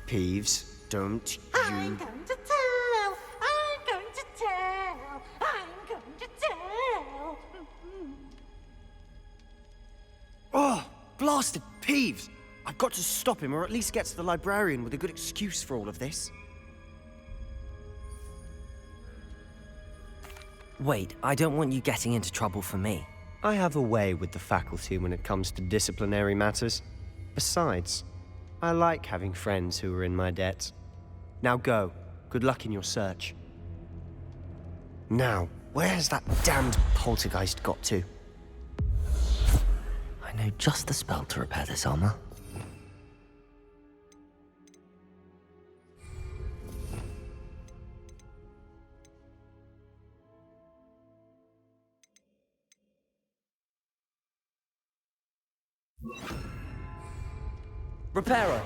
Peeves, don't I'm you... going to tell! I'm going to tell! I'm going to tell! Oh, blasted Peeves! I've got to stop him, or at least get to the librarian with a good excuse for all of this. Wait, I don't want you getting into trouble for me. I have a way with the faculty when it comes to disciplinary matters. Besides, I like having friends who are in my debt. Now go. Good luck in your search. Now, where's that damned poltergeist got to? I know just the spell to repair this armor. Reparo!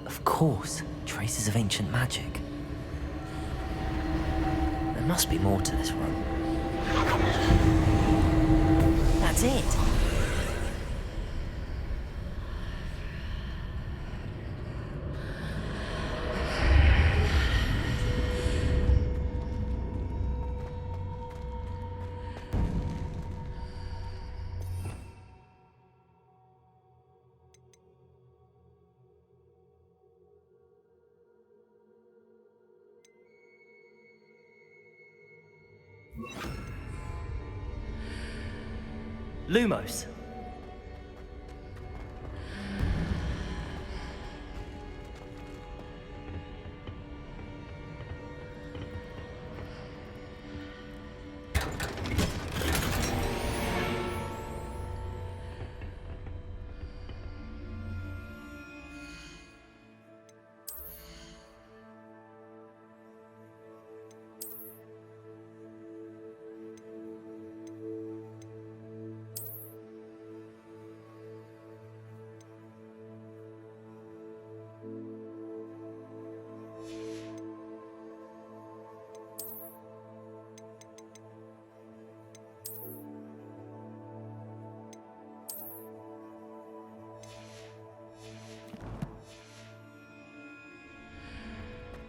Of course, traces of ancient magic. There must be more to this room. That's it! Lumos.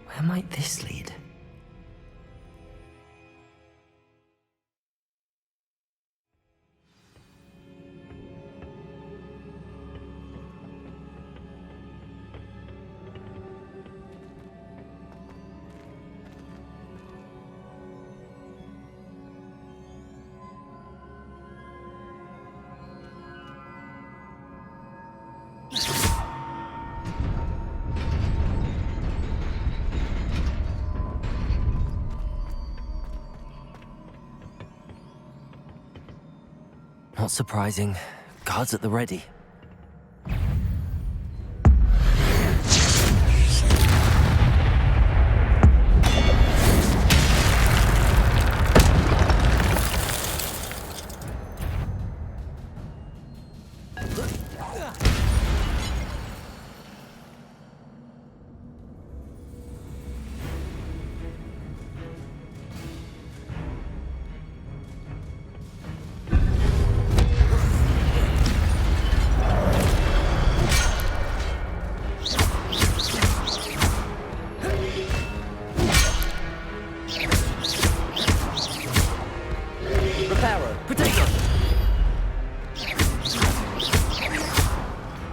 Where might this lead? Not surprising. Guards at the ready.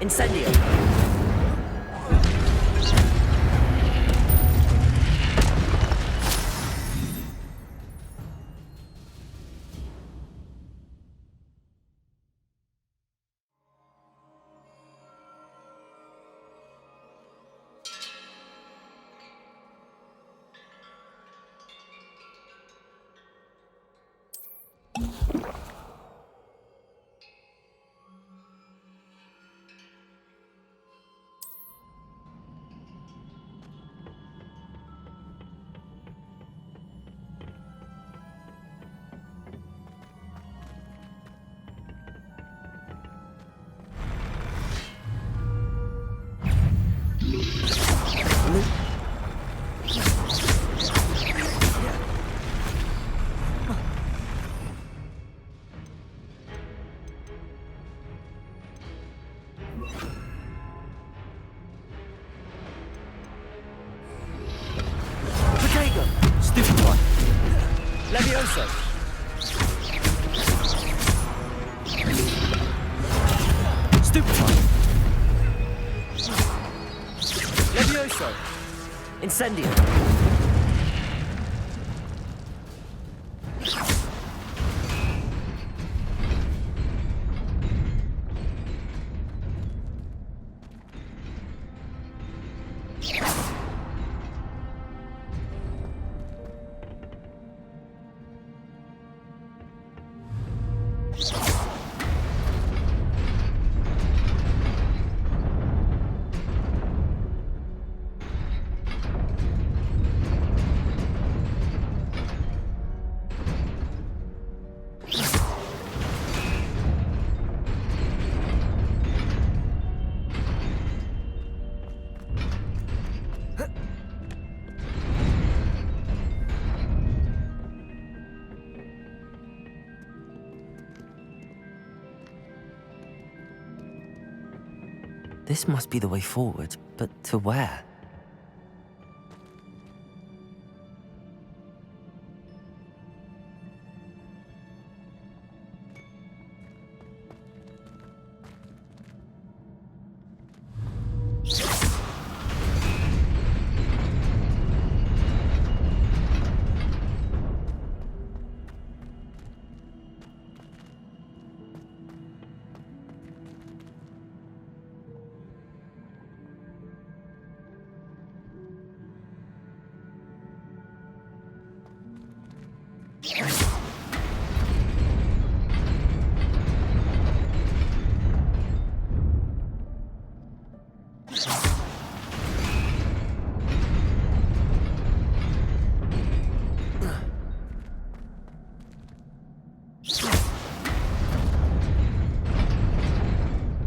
Incendio! Levioso! Stupefy! Levioso! Incendio! This must be the way forward, but to where?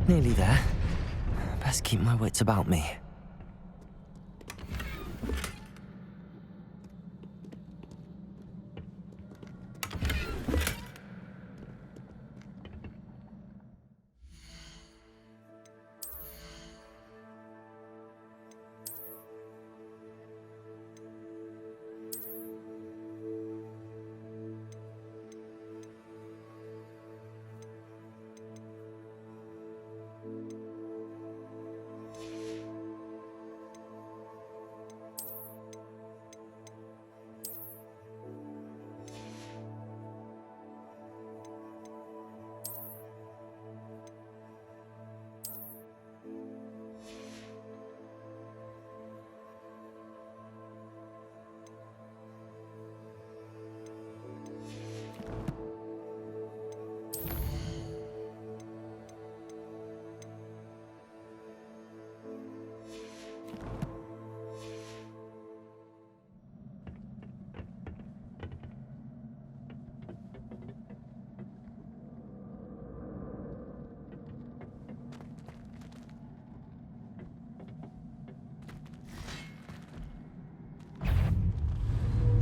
Nearly there. Best keep my wits about me.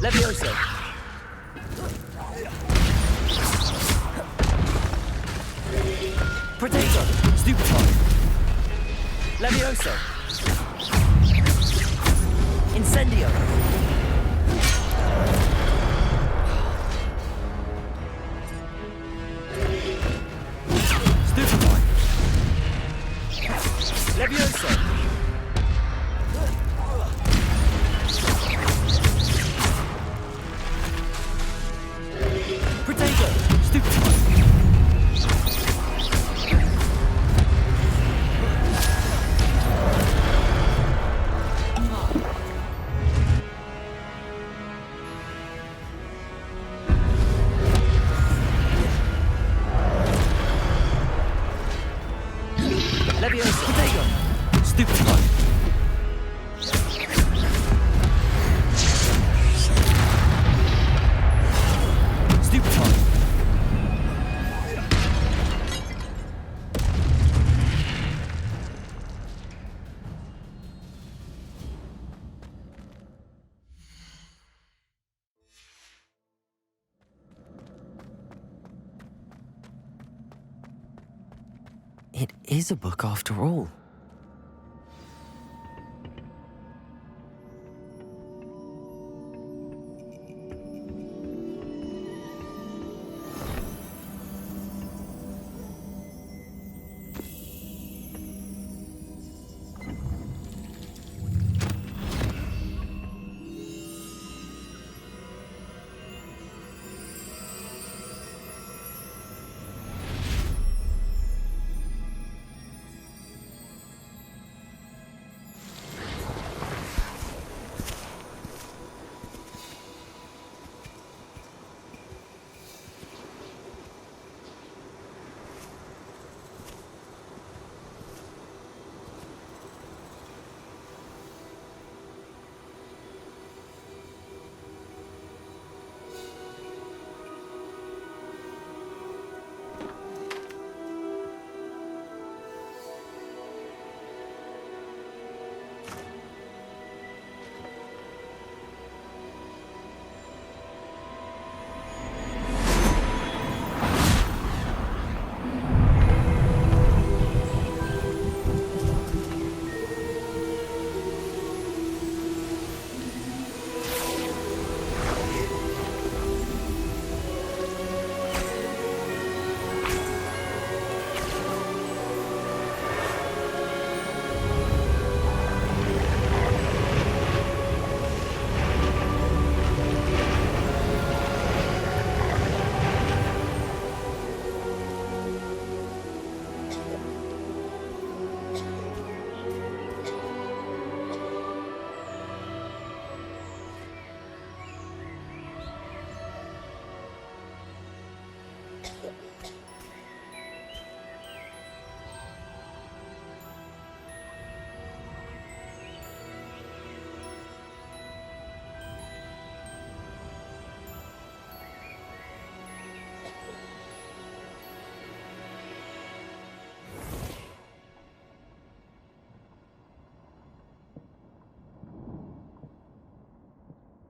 Levioso! Potato! Stupefy! Levioso! Incendio! Stupefy! Levioso! Potato! Stupefy! Levioso! Potato! Stupefy! Stupefy! It is a book after all.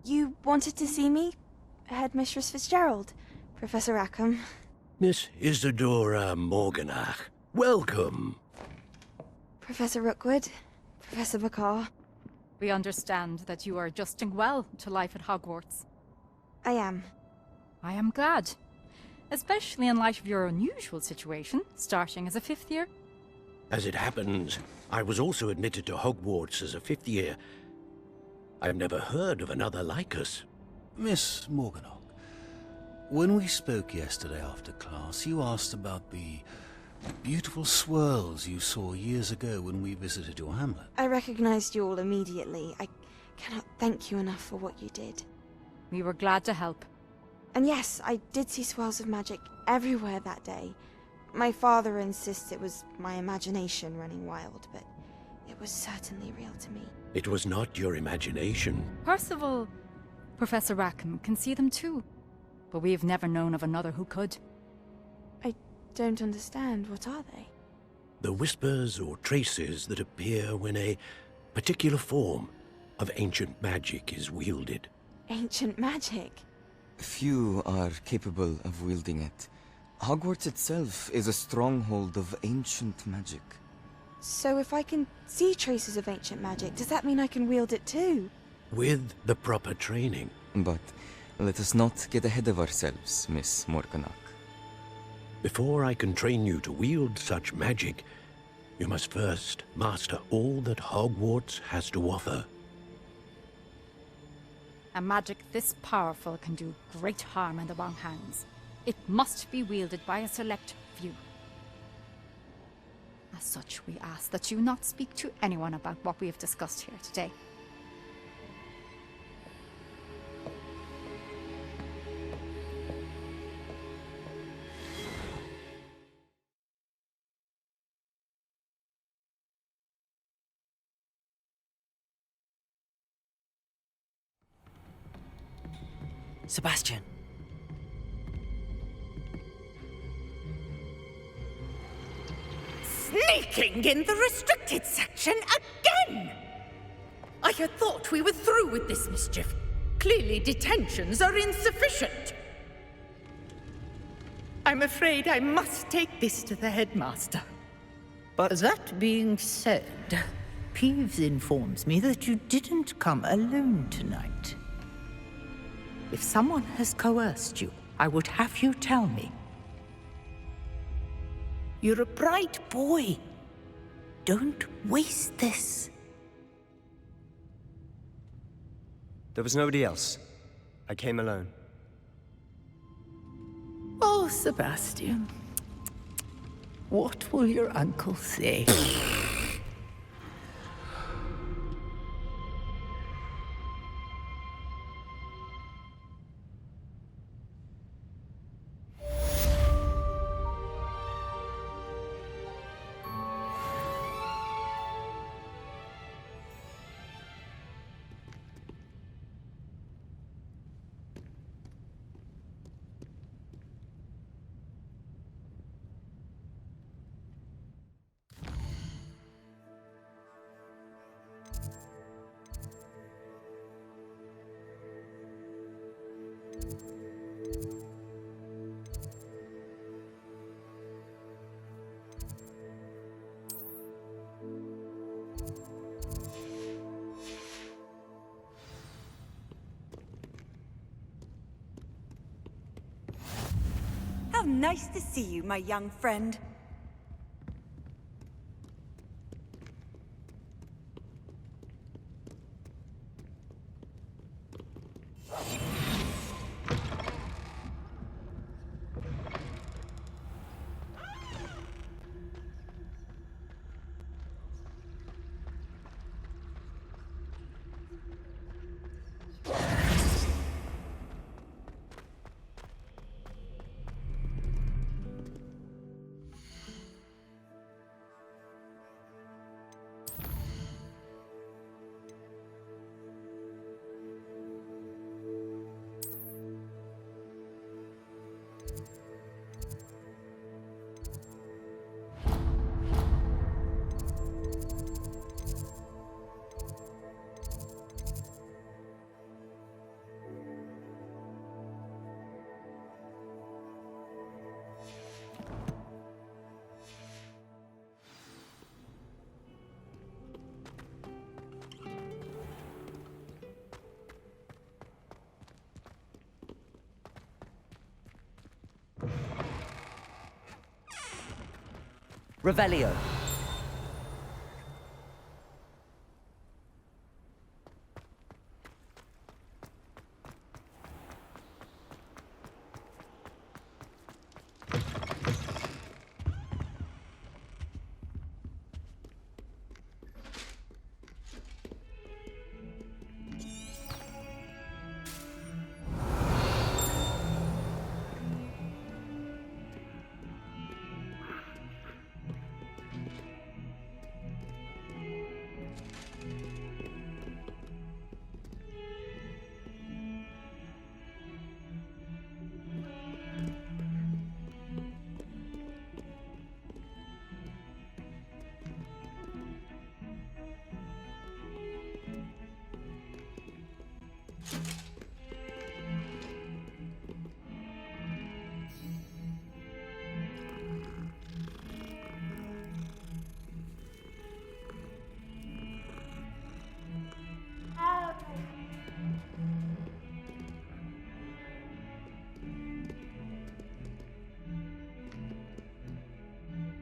You wanted to see me? Headmistress Fitzgerald, Professor Rackham. Miss Isadora Morganach, welcome. Professor Rookwood, Professor McCaw. We understand that you are adjusting well to life at Hogwarts. I am. I am glad. Especially in light of your unusual situation, starting as a 5th year. As it happens, I was also admitted to Hogwarts as a 5th year. I've never heard of another like us. Miss Morganach, when we spoke yesterday after class, you asked about the beautiful swirls you saw years ago when we visited your hamlet. I recognized you all immediately. I cannot thank you enough for what you did. We were glad to help. And yes, I did see swirls of magic everywhere that day. My father insists it was my imagination running wild, but it was certainly real to me. It was not your imagination. Percival, Professor Rackham can see them too. But we've never known of another who could. I don't understand. What are they? The whispers or traces that appear when a particular form of ancient magic is wielded. Ancient magic? Few are capable of wielding it. Hogwarts itself is a stronghold of ancient magic. So if I can see traces of ancient magic, does that mean I can wield it too? With the proper training. But let us not get ahead of ourselves, Miss Morganach. Before I can train you to wield such magic, you must first master all that Hogwarts has to offer. A magic this powerful can do great harm in the wrong hands. It must be wielded by a select few. As such, we ask that you not speak to anyone about what we have discussed here today. Sebastian. Sneaking in the restricted section again! I had thought we were through with this mischief. Clearly detentions are insufficient. I'm afraid I must take this to the headmaster. But that being said, Peeves informs me that you didn't come alone tonight. If someone has coerced you, I would have you tell me. You're a bright boy. Don't waste this. There was nobody else. I came alone. Oh, Sebastian. What will your uncle say? How nice to see you, my young friend. Revelio.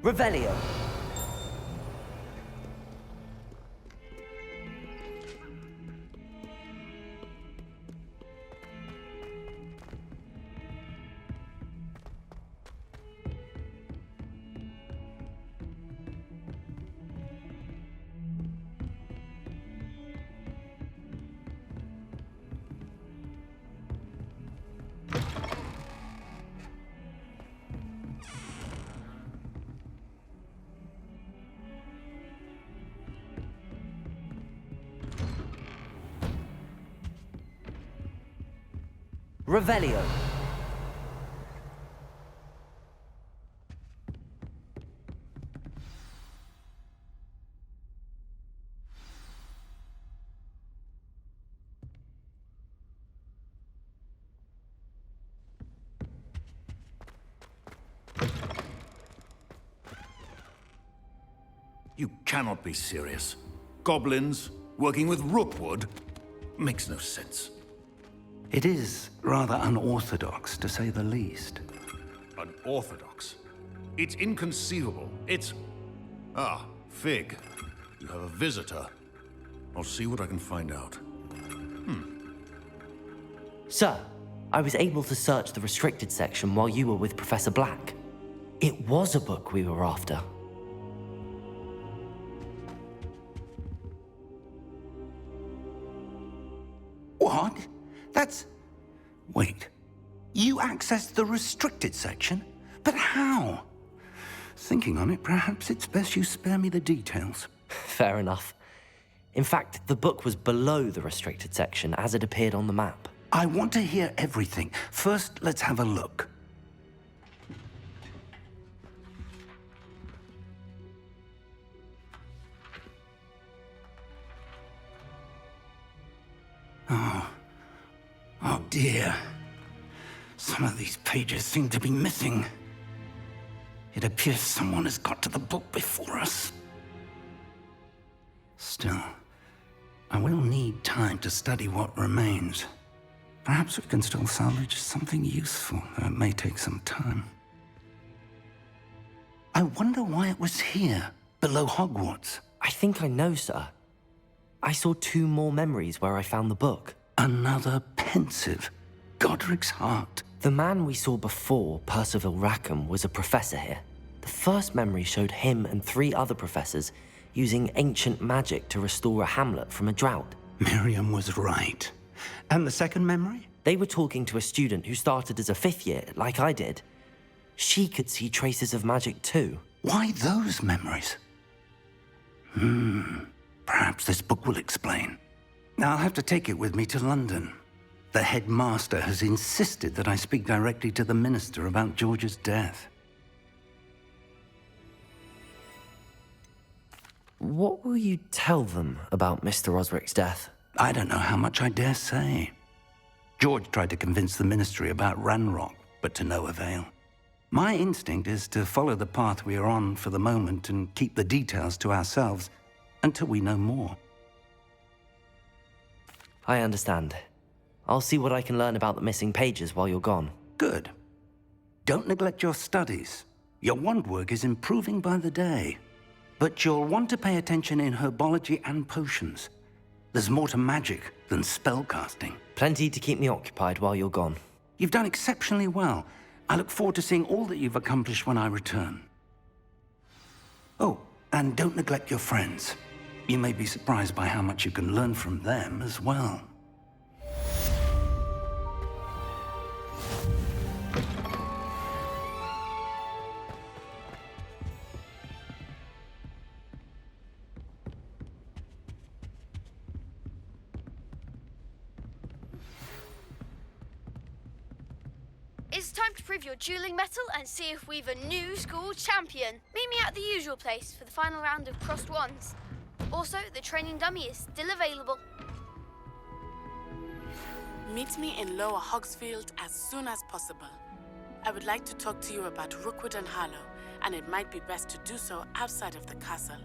Revelio. Revelio. You cannot be serious. Goblins working with Rookwood? Makes no sense. It is rather unorthodox, to say the least. Unorthodox? It's inconceivable. It's... Ah, Fig. You have a visitor. I'll see what I can find out. Sir, I was able to search the restricted section while you were with Professor Black. It was a book we were after. What? That's... Wait. You accessed the restricted section? But how? Thinking on it, perhaps it's best you spare me the details. Fair enough. In fact, the book was below the restricted section as it appeared on the map. I want to hear everything. First, let's have a look. Oh dear. Some of these pages seem to be missing. It appears someone has got to the book before us. Still, I will need time to study what remains. Perhaps we can still salvage something useful, though it may take some time. I wonder why it was here, below Hogwarts. I think I know, sir. I saw 2 more memories where I found the book. Another pensive. Godric's heart. The man we saw before, Percival Rackham, was a professor here. The first memory showed him and 3 other professors using ancient magic to restore a hamlet from a drought. Miriam was right. And the second memory? They were talking to a student who started as a 5th year, like I did. She could see traces of magic too. Why those memories? Perhaps this book will explain. Now I'll have to take it with me to London. The headmaster has insisted that I speak directly to the minister about George's death. What will you tell them about Mr. Osric's death? I don't know how much I dare say. George tried to convince the ministry about Ranrock, but to no avail. My instinct is to follow the path we are on for the moment and keep the details to ourselves until we know more. I understand. I'll see what I can learn about the missing pages while you're gone. Good. Don't neglect your studies. Your wand work is improving by the day. But you'll want to pay attention in herbology and potions. There's more to magic than spellcasting. Plenty to keep me occupied while you're gone. You've done exceptionally well. I look forward to seeing all that you've accomplished when I return. Oh, and don't neglect your friends. You may be surprised by how much you can learn from them as well. It's time to prove your dueling mettle and see if we've a new school champion. Meet me at the usual place for the final round of crossed wands. Also, the training dummy is still available. Meet me in Lower Hogsfield as soon as possible. I would like to talk to you about Rookwood and Harlow, and it might be best to do so outside of the castle.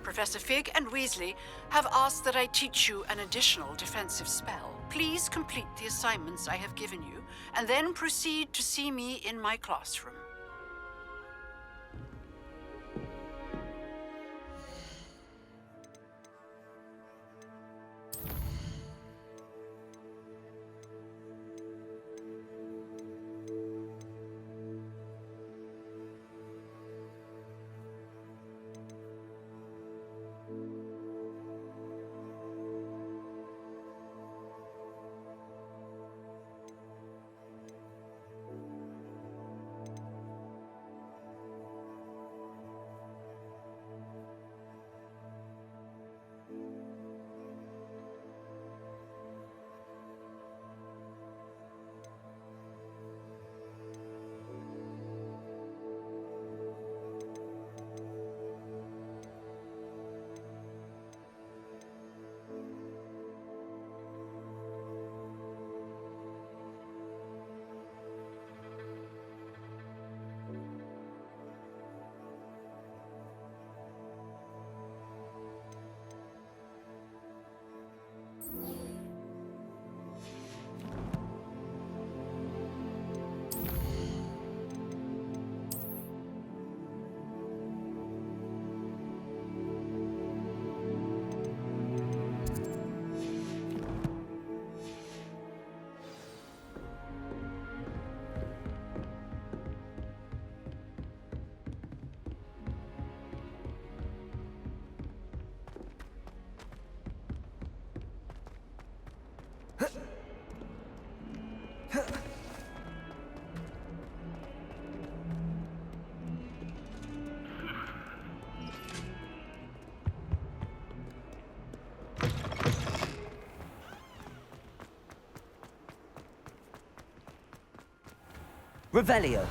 Professor Fig and Weasley have asked that I teach you an additional defensive spell. Please complete the assignments I have given you, and then proceed to see me in my classroom. Revelio.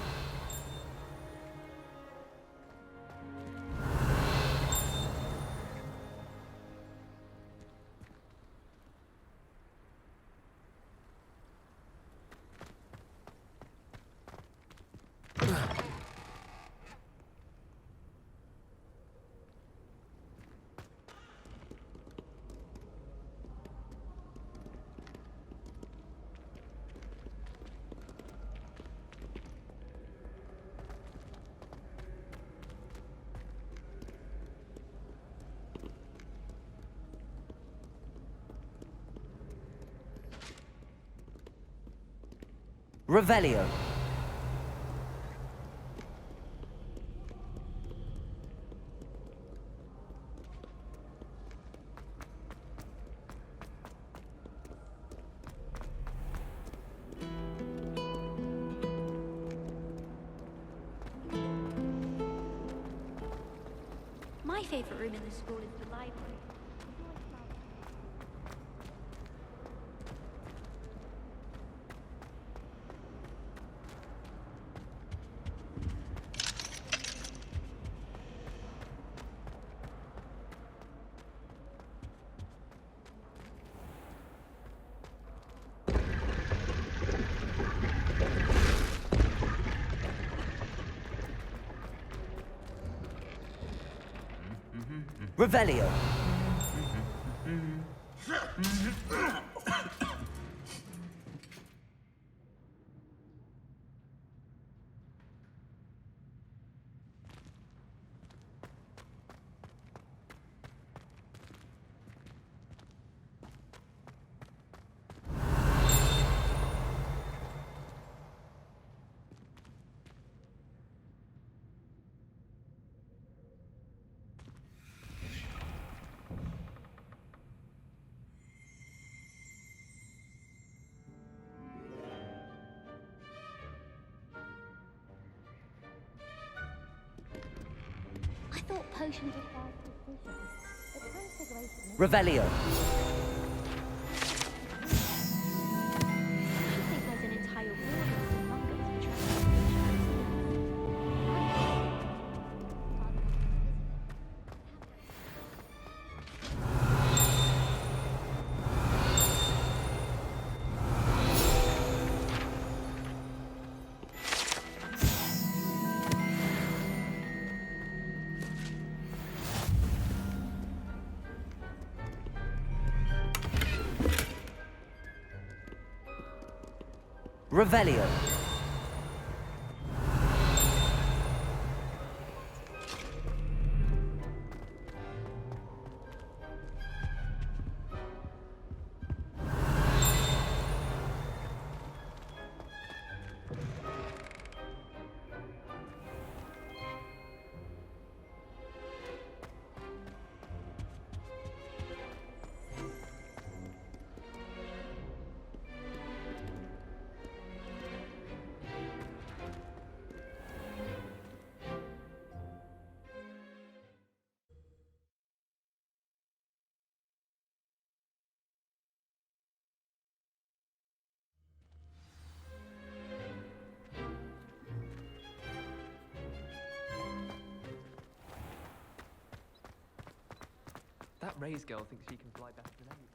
Revelio. My favourite room in the school is the library. Revelio. I thought potions required precision. The transfiguration... Revelio. I think there's an entire ward of humongous transfiguration. Revelio. That Ray's girl thinks she can fly better than anyone.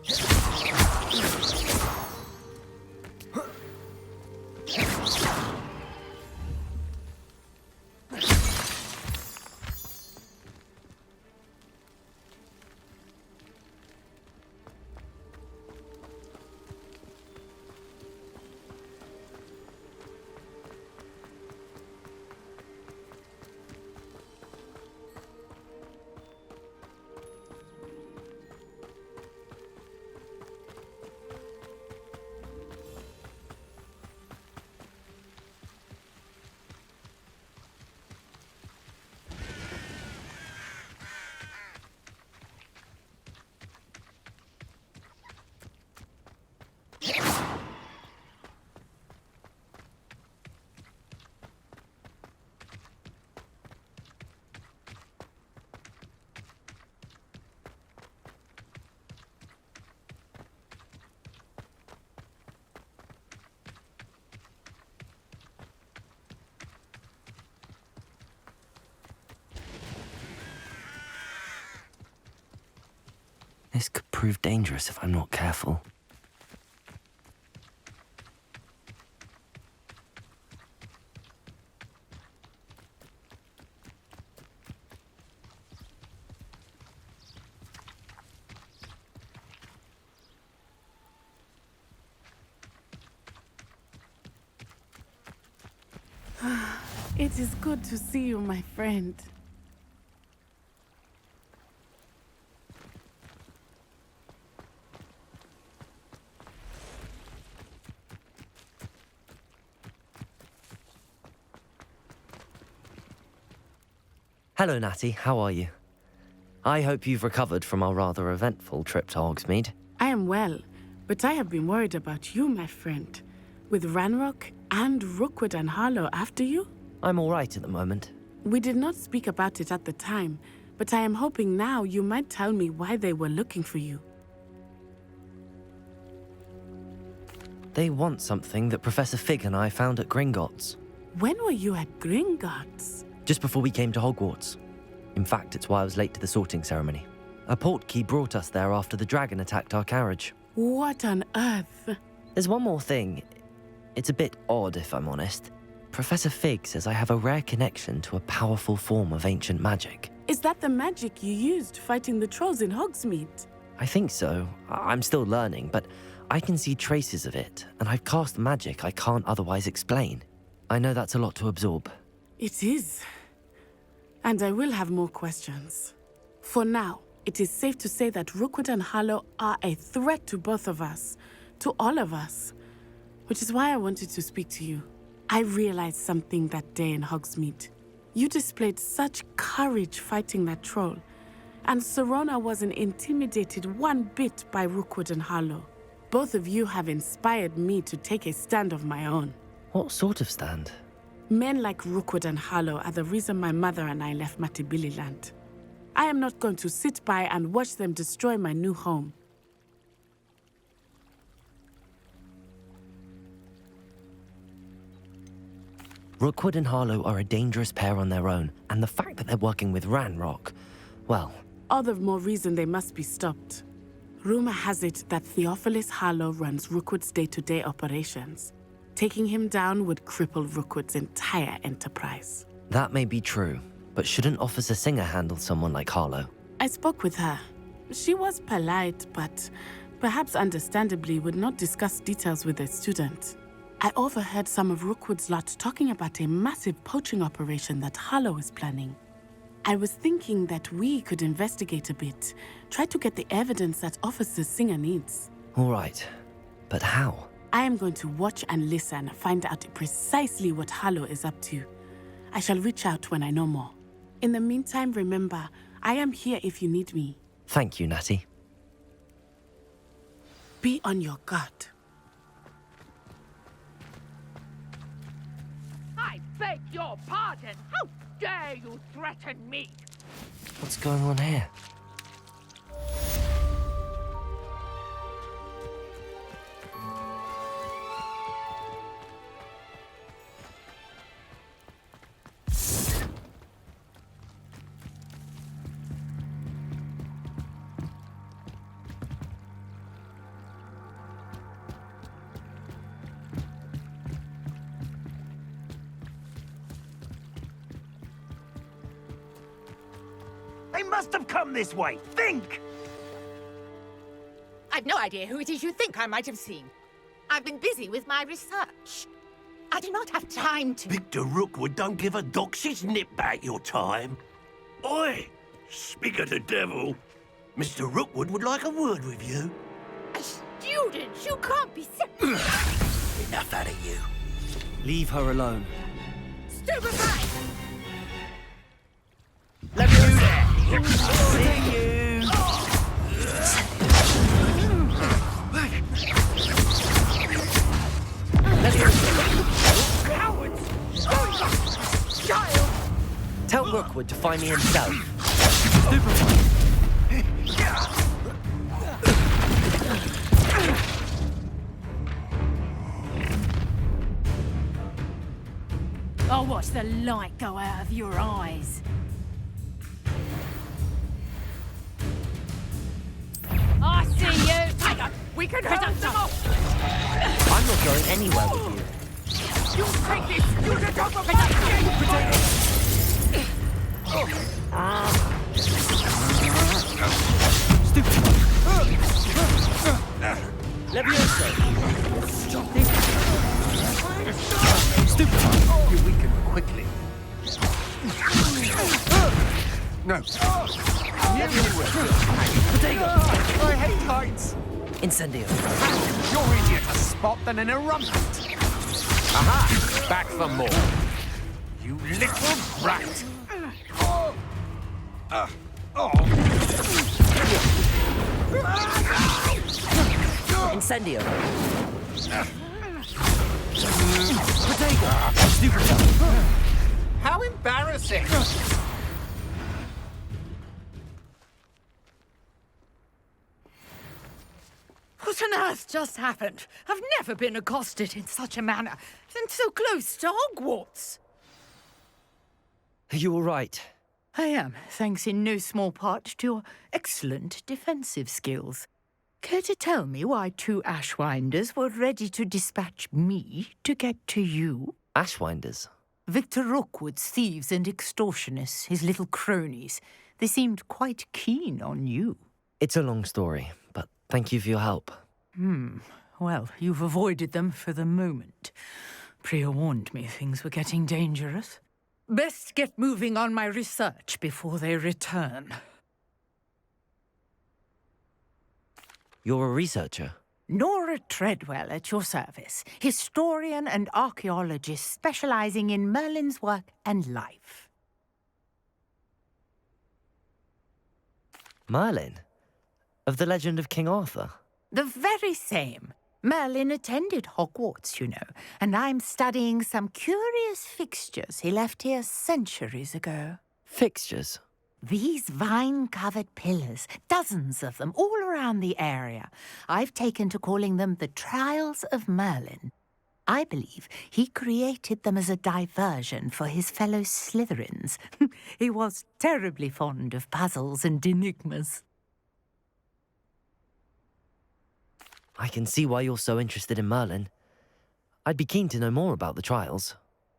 This could prove dangerous if I'm not careful. It is good to see you, my friend. Hello, Natty. How are you? I hope you've recovered from our rather eventful trip to Hogsmeade. I am well, but I have been worried about you, my friend. With Ranrock and Rookwood and Harlow after you? I'm all right at the moment. We did not speak about it at the time, but I am hoping now you might tell me why they were looking for you. They want something that Professor Fig and I found at Gringotts. When were you at Gringotts? Just before we came to Hogwarts. In fact, it's why I was late to the sorting ceremony. A portkey brought us there after the dragon attacked our carriage. What on earth? There's one more thing. It's a bit odd, if I'm honest. Professor Fig says I have a rare connection to a powerful form of ancient magic. Is that the magic you used fighting the trolls in Hogsmeade? I think so. I'm still learning, but I can see traces of it, and I've cast magic I can't otherwise explain. I know that's a lot to absorb. It is. And I will have more questions. For now, it is safe to say that Rookwood and Harlow are a threat to both of us, to all of us, which is why I wanted to speak to you. I realized something that day in Hogsmeade. You displayed such courage fighting that troll, and Serona wasn't intimidated one bit by Rookwood and Harlow. Both of you have inspired me to take a stand of my own. What sort of stand? Men like Rookwood and Harlow are the reason my mother and I left Matabeleland. I am not going to sit by and watch them destroy my new home. Rookwood and Harlow are a dangerous pair on their own, and the fact that they're working with Ranrock, well... All the more reason they must be stopped. Rumor has it that Theophilus Harlow runs Rookwood's day-to-day operations. Taking him down would cripple Rookwood's entire enterprise. That may be true, but shouldn't Officer Singer handle someone like Harlow? I spoke with her. She was polite, but perhaps understandably would not discuss details with a student. I overheard some of Rookwood's lot talking about a massive poaching operation that Harlow is planning. I was thinking that we could investigate a bit, try to get the evidence that Officer Singer needs. All right, but how? I am going to watch and listen, find out precisely what Harlow is up to. I shall reach out when I know more. In the meantime, remember, I am here if you need me. Thank you, Natty. Be on your guard. I beg your pardon! How dare you threaten me? What's going on here? They must have come this way. Think! I've no idea who it is you think I might have seen. I've been busy with my research. I do not have time to... Victor Rookwood don't give a doxy's nip back your time. Oi! Speak of the devil. Mr. Rookwood would like a word with you. A student? You can't be Enough out of you. Leave her alone. Stupefy! Let me do that! See you! Cowards! Child! Tell Rookwood to find me himself. I'll watch the light go out of your eyes. I see you! Hang on! We can hold them off! I'm not going anywhere with you. You take this student off of my Levioso! Stop this! Stupid! You weaken quickly. No. Potato! I hate heights! Incendio. You're easier to spot than an erumpent. Aha! Back for more. You little brat! Incendio. Potato! Stupid! How embarrassing! What on earth just happened? I've never been accosted in such a manner, and so close to Hogwarts. Are you all right? I am, thanks in no small part to your excellent defensive skills. Care to tell me why 2 Ashwinders were ready to dispatch me to get to you? Ashwinders? Victor Rookwood's thieves and extortionists, his little cronies. They seemed quite keen on you. It's a long story, but thank you for your help. Well, you've avoided them for the moment. Priya warned me things were getting dangerous. Best get moving on my research before they return. You're a researcher? Nora Treadwell at your service, historian and archaeologist specializing in Merlin's work and life. Merlin? Of the legend of King Arthur? The very same. Merlin attended Hogwarts, you know, and I'm studying some curious fixtures he left here centuries ago. Fixtures? These vine-covered pillars, dozens of them, all around the area. I've taken to calling them the Trials of Merlin. I believe he created them as a diversion for his fellow Slytherins. He was terribly fond of puzzles and enigmas. I can see why you're so interested in Merlin. I'd be keen to know more about the trials.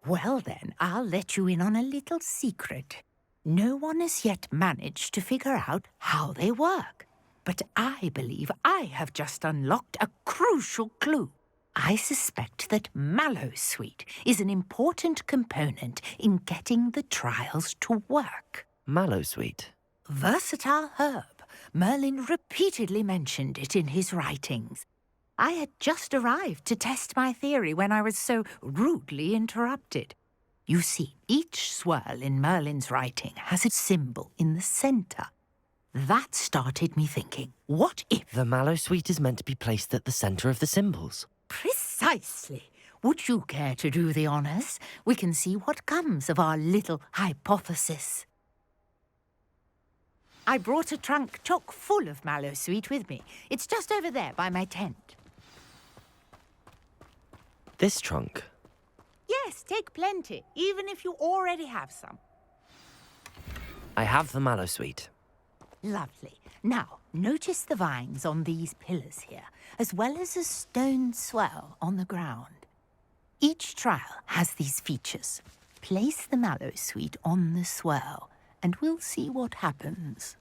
Well then, I'll let you in on a little secret. No one has yet managed to figure out how they work. But I believe I have just unlocked a crucial clue. I suspect that Mallowsweet is an important component in getting the trials to work. Mallowsweet? Versatile herb. Merlin repeatedly mentioned it in his writings. I had just arrived to test my theory when I was so rudely interrupted. You see, each swirl in Merlin's writing has a symbol in the centre. That started me thinking, what if... The Mallowsweet is meant to be placed at the centre of the symbols. Precisely. Would you care to do the honours? We can see what comes of our little hypothesis. I brought a trunk chock full of Mallowsweet with me. It's just over there by my tent. This trunk? Yes, take plenty, even if you already have some. I have the Mallowsweet. Lovely. Now, notice the vines on these pillars here, as well as a stone swell on the ground. Each trial has these features. Place the Mallowsweet on the swirl, and we'll see what happens.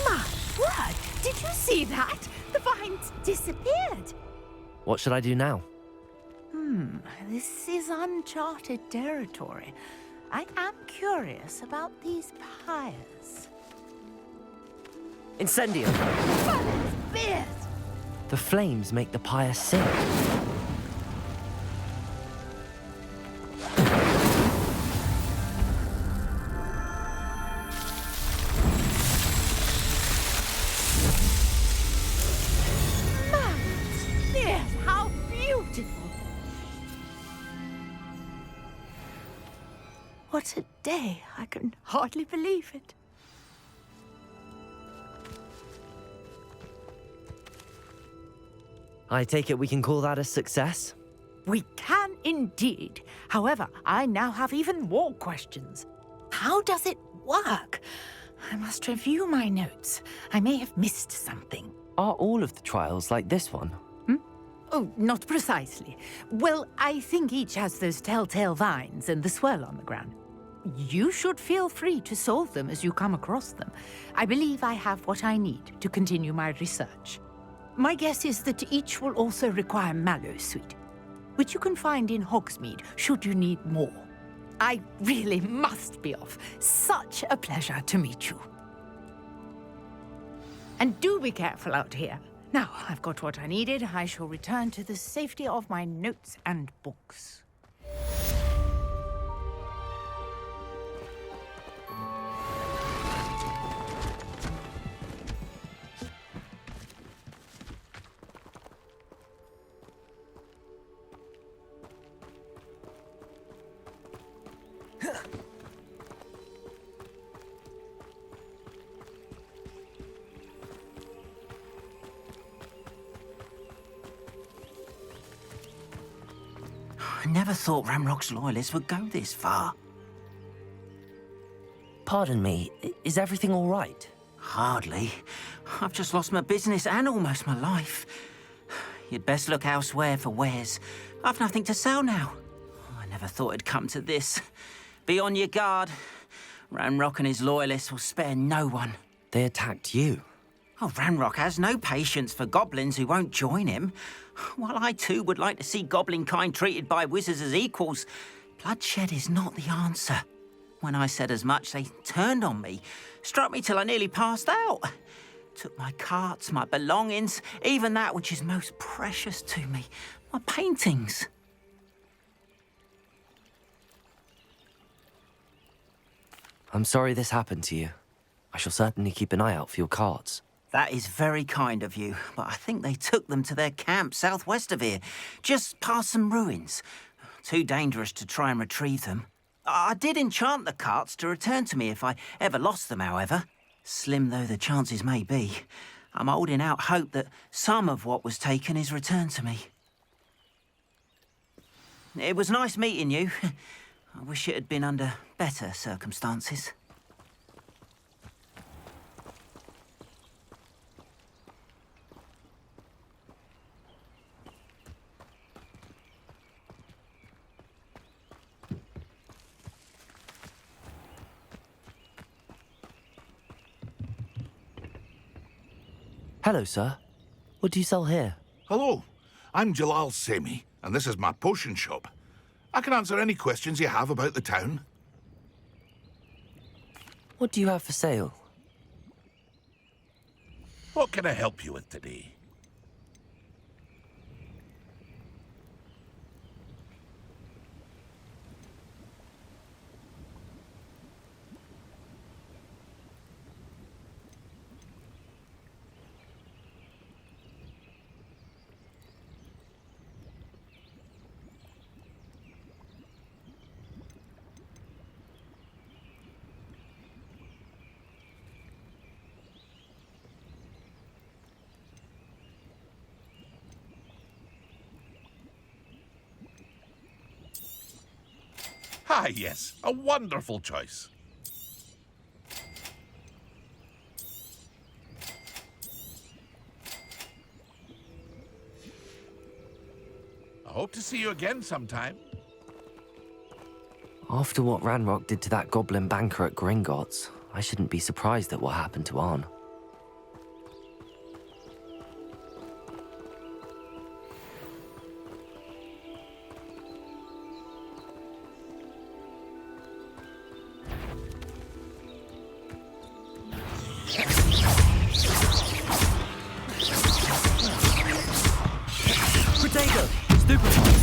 My word! Did you see that? The vines disappeared. What should I do now? This is uncharted territory. I am curious about these pyres. Incendio! Beard! The flames make the pyre sing. Beard, how beautiful! What a day! I can hardly believe it. I take it we can call that a success? We can indeed. However, I now have even more questions. How does it work? I must review my notes. I may have missed something. Are all of the trials like this one? Oh, not precisely. Well, I think each has those telltale vines and the swirl on the ground. You should feel free to solve them as you come across them. I believe I have what I need to continue my research. My guess is that each will also require Mallowsweet, which you can find in Hogsmeade should you need more. I really must be off. Such a pleasure to meet you. And do be careful out here. Now, I've got what I needed. I shall return to the safety of my notes and books. I never thought Ranrock's loyalists would go this far. Pardon me, is everything all right? Hardly. I've just lost my business and almost my life. You'd best look elsewhere for wares. I've nothing to sell now. I never thought it'd come to this. Be on your guard. Ranrock and his loyalists will spare no one. They attacked you? Oh, Ranrock has no patience for goblins who won't join him. While I too would like to see goblin kind treated by wizards as equals, bloodshed is not the answer. When I said as much, they turned on me, struck me till I nearly passed out. Took my carts, my belongings, even that which is most precious to me, my paintings. I'm sorry this happened to you. I shall certainly keep an eye out for your carts. That is very kind of you, but I think they took them to their camp southwest of here, just past some ruins. Too dangerous to try and retrieve them. I did enchant the carts to return to me if I ever lost them, however. Slim though the chances may be, I'm holding out hope that some of what was taken is returned to me. It was nice meeting you. I wish it had been under better circumstances. Hello, sir. What do you sell here? Hello, I'm Jalal Semi, and this is my potion shop. I can answer any questions you have about the town. What do you have for sale? What can I help you with today? Ah, yes, a wonderful choice. I hope to see you again sometime. After what Ranrock did to that goblin banker at Gringotts, I shouldn't be surprised at what happened to Arn. Potato! Stupefy!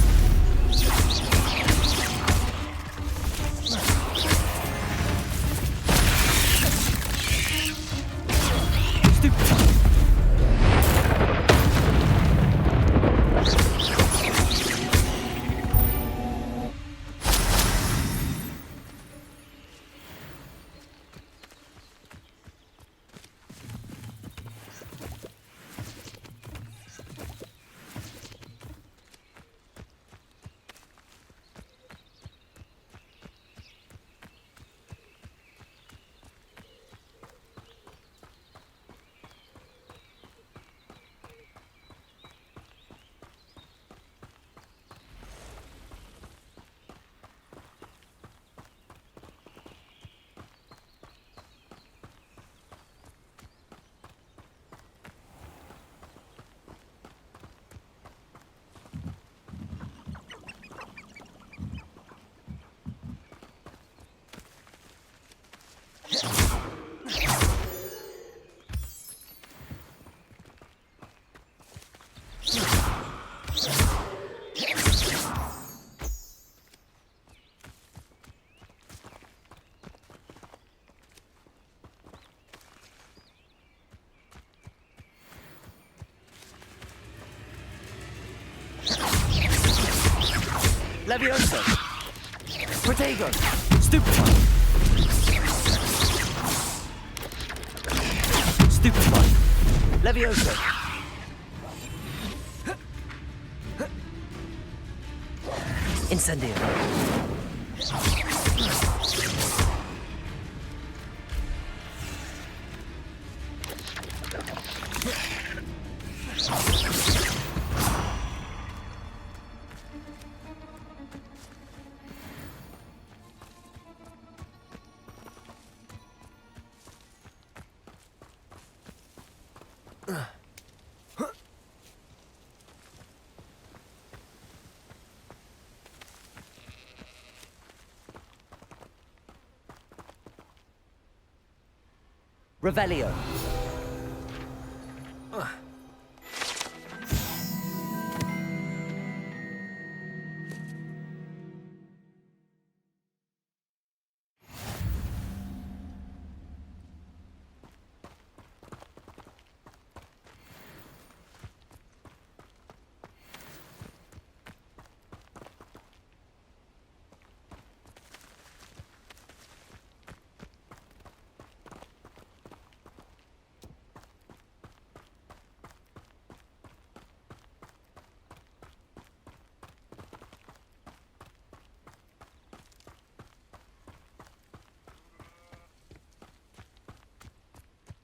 Levioso! Protego! Stupefy! Stupefy! Levioso! Incendio! Revelio.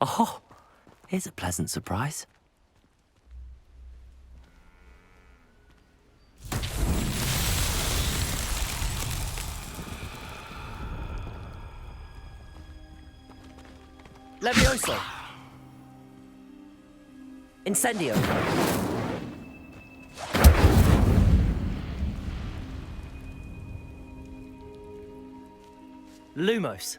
Oh, here's a pleasant surprise. Levioso! Incendio! Lumos!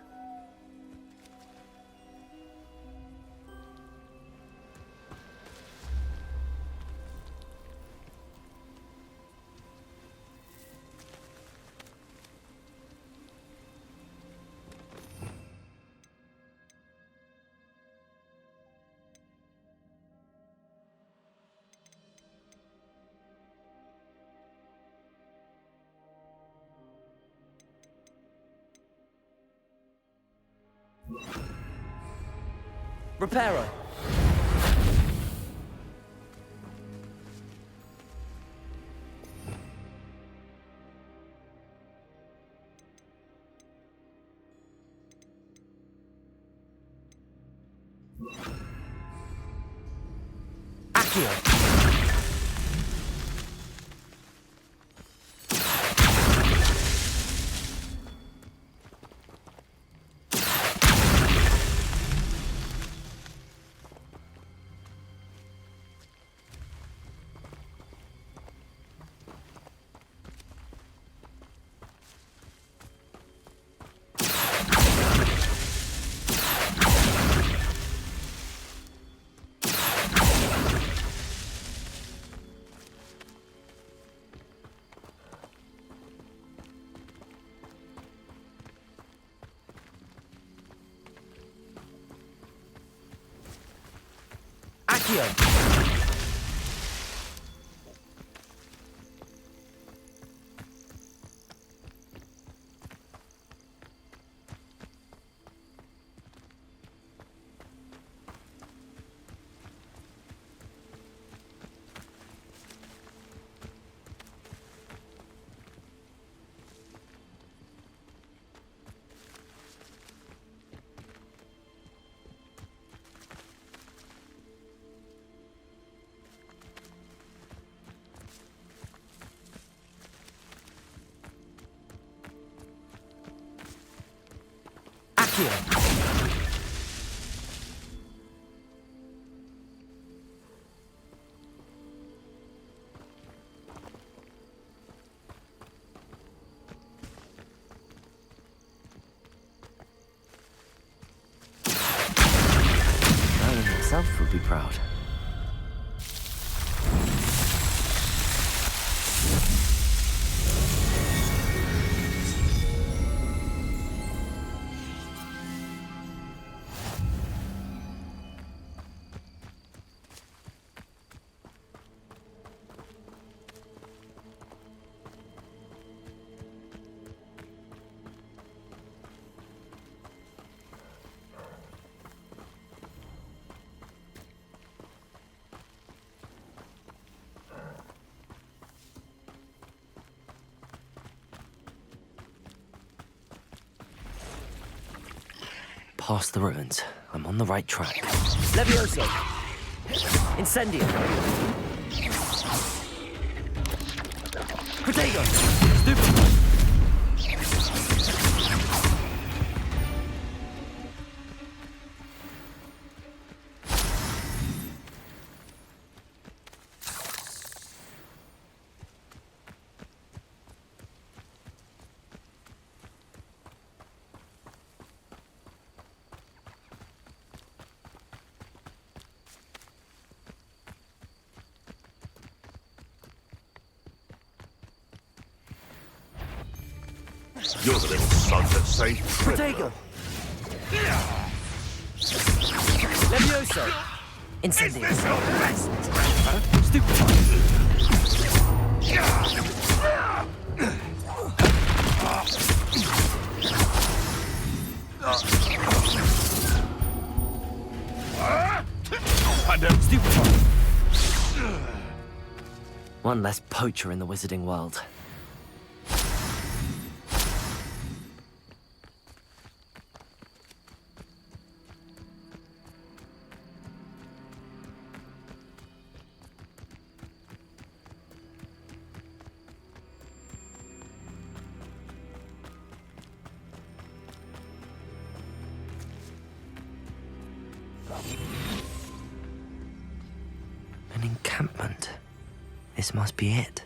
Reparo. Accio. Accio! Merlin himself would be proud. Past the ruins. I'm on the right track. Levioso! Incendio! Protego! Stupid! You're the little son that saved Protego! Levioso! Incendio! Is this your best? One less poacher in the wizarding world. An encampment. This must be it.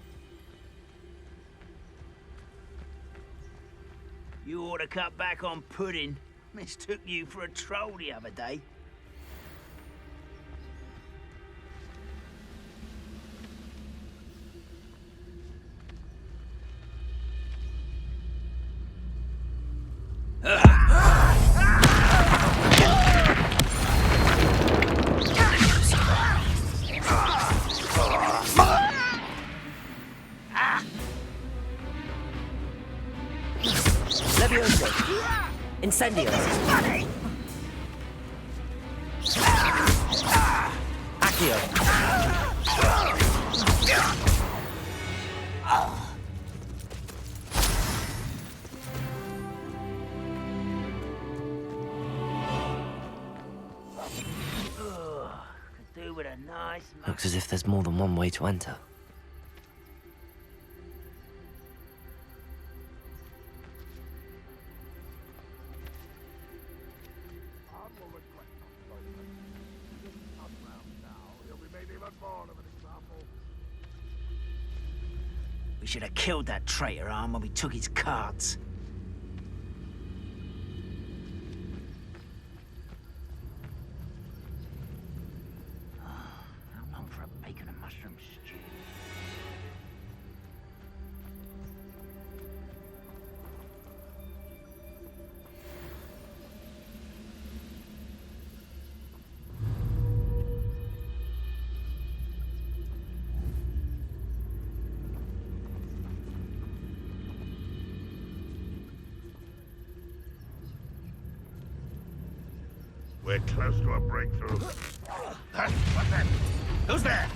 You ought to cut back on pudding. Mistook you for a troll the other day. Levioso! Incendio! Accio! Could do with a nice... Looks as if there's more than one way to enter. We should have killed that traitor arm when we took his cards. How long for a bacon and mushroom stew? We're close to a breakthrough. Hey, what's that? Who's there?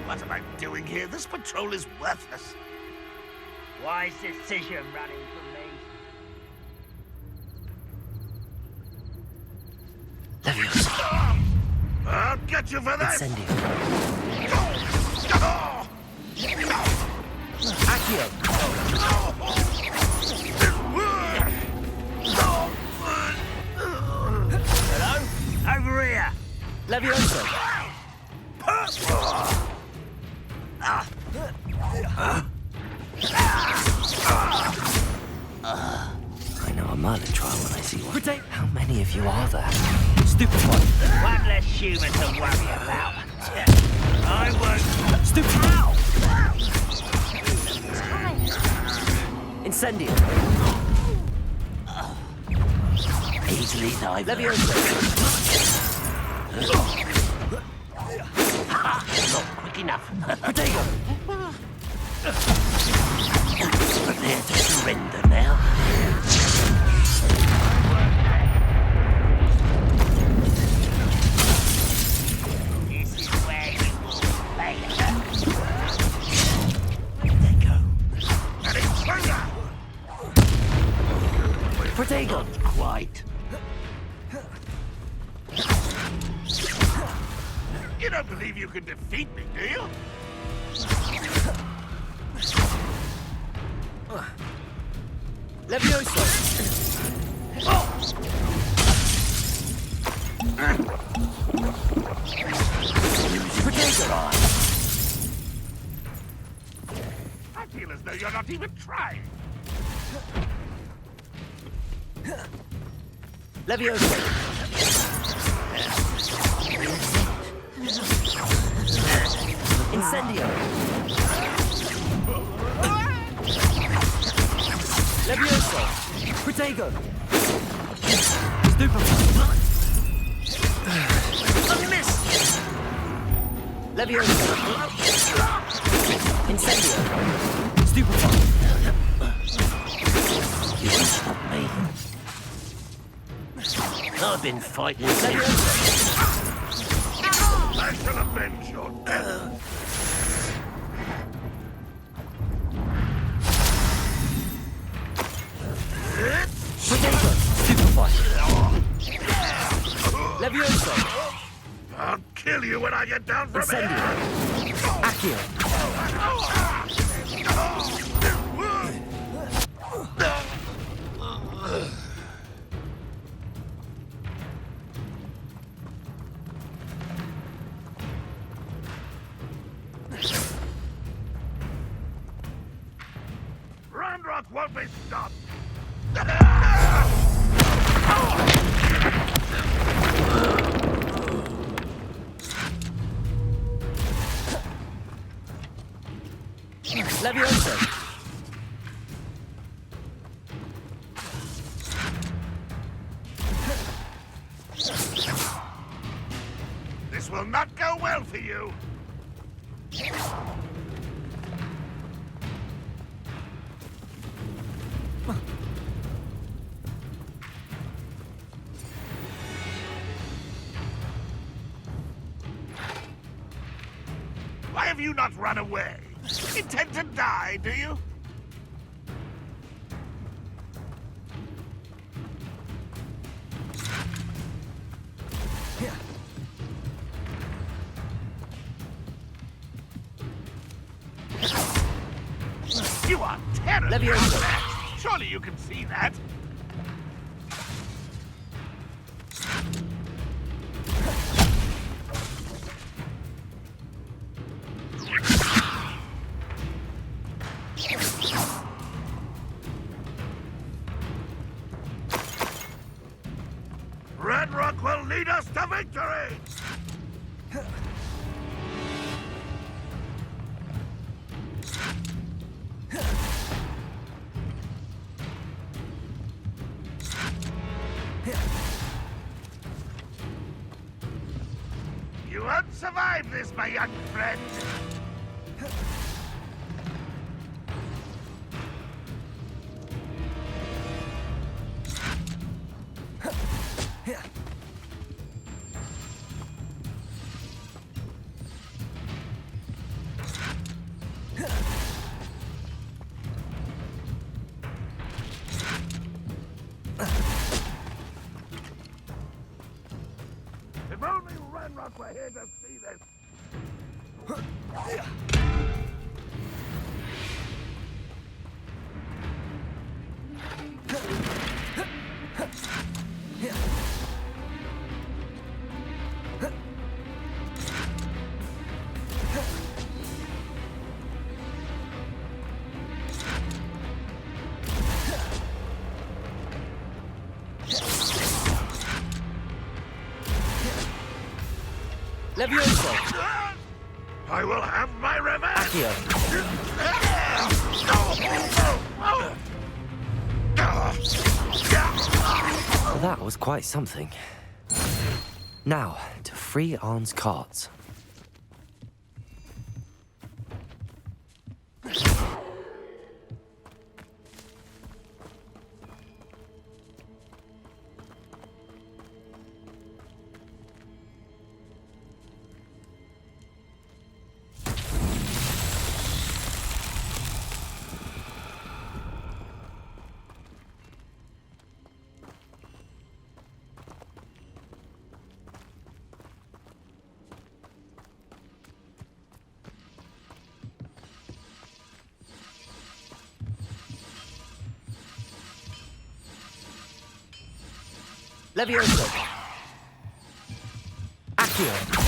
What am I doing here? This patrol is worthless. Wise decision running from me. I'll get you for this! Incendio. Accio! Hello? Over here! Levioso! I know a Merlin trial when I see one. How many of you are there? Stupid one! One less human to worry about. I won't... Stupid! Ow! Incendio! Easily neither. Levioso! Not quick enough. Protego! Prepare to surrender now. This is where you will fail. Protego! Not quite. You don't believe you can defeat me, do you? Levioso! Protego! I feel as though you're not even trying. Levioso! Incendio! Levioso! Protego! Stupefy! A miss! Levioso! Incendio! Stupefy! You can stop me. I've been fighting Levioso! I shall avenge your death. Protego! Stupefy! Levioso! I'll kill you when I get down from Incendio! here. Accio! Ranrock won't be stopped. Levioso! This will not go well for you. Why have you not run away? Intend to die, do you? Levioso! Surely you can see that! Ranrock will lead us to victory! You won't survive this, my young friend! If only Ranrock were here to see this! Levioso! I will have my revenge! Accio! That was quite something. Now, to free Arn's cards. Levioso! Accio!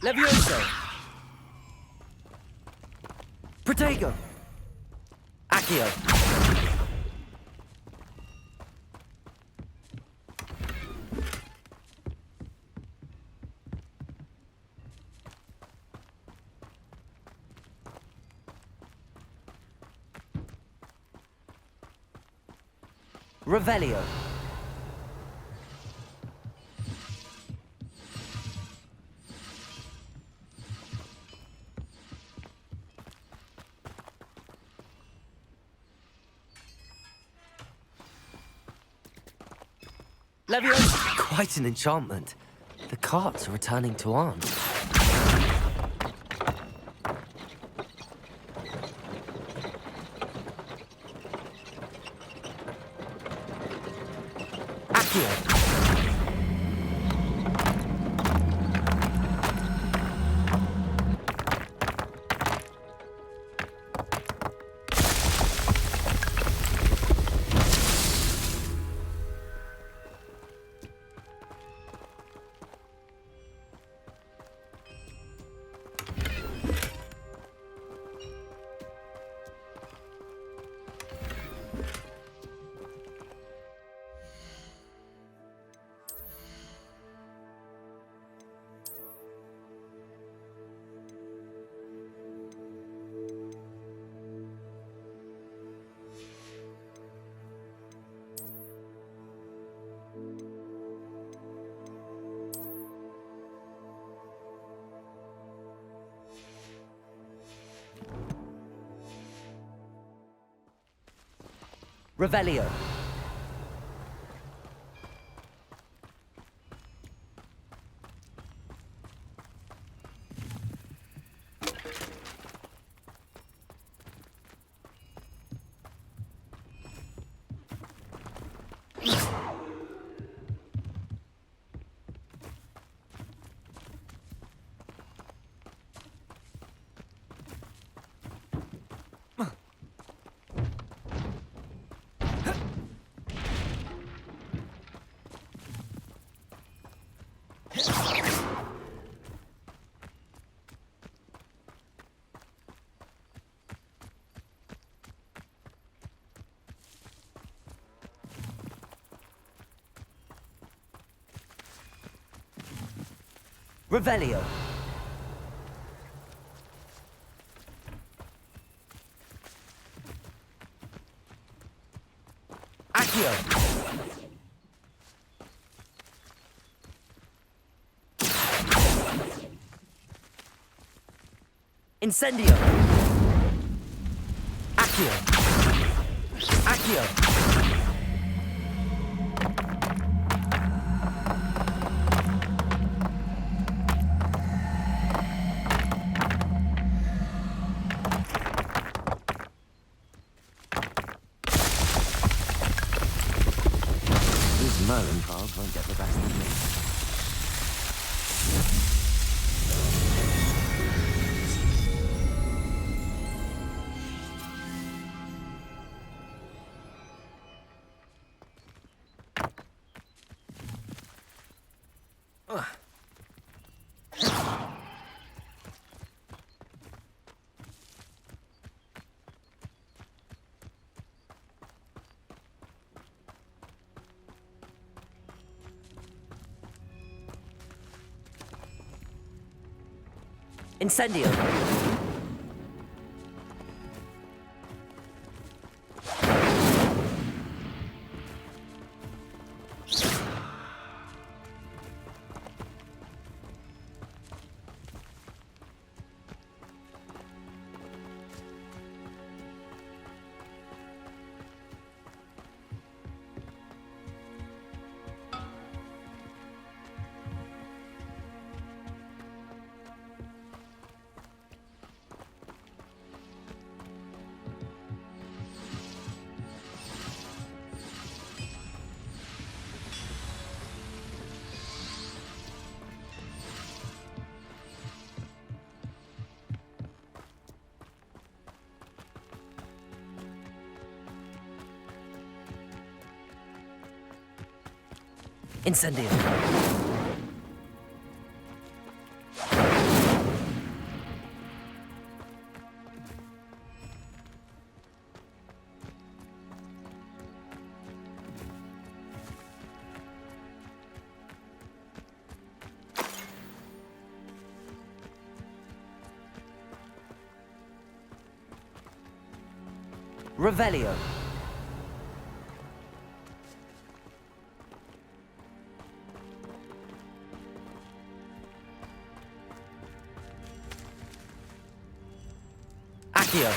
Levioso! Protego! Accio! Revelio! Leviosa! Quite an enchantment. The carts are returning to arms. Accio! Revelio. Revelio. Accio. Incendio. Accio. Accio. Merlin trials won't get the best of me. Incendio. Incendio. Revelio. Accio.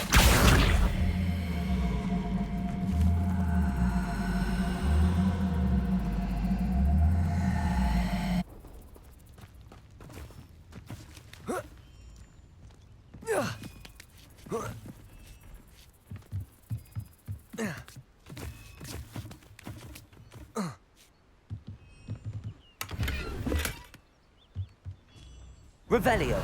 Revelio.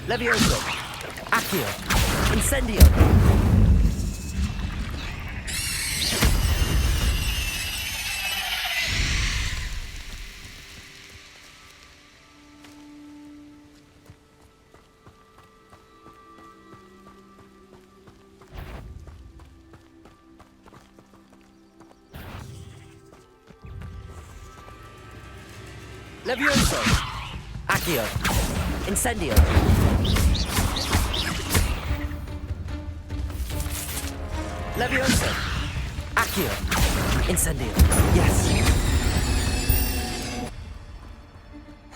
Levioso. Accio. Incendio. Levioso. Accio. Incendio. Levioso. Accio. Incendio. Yes.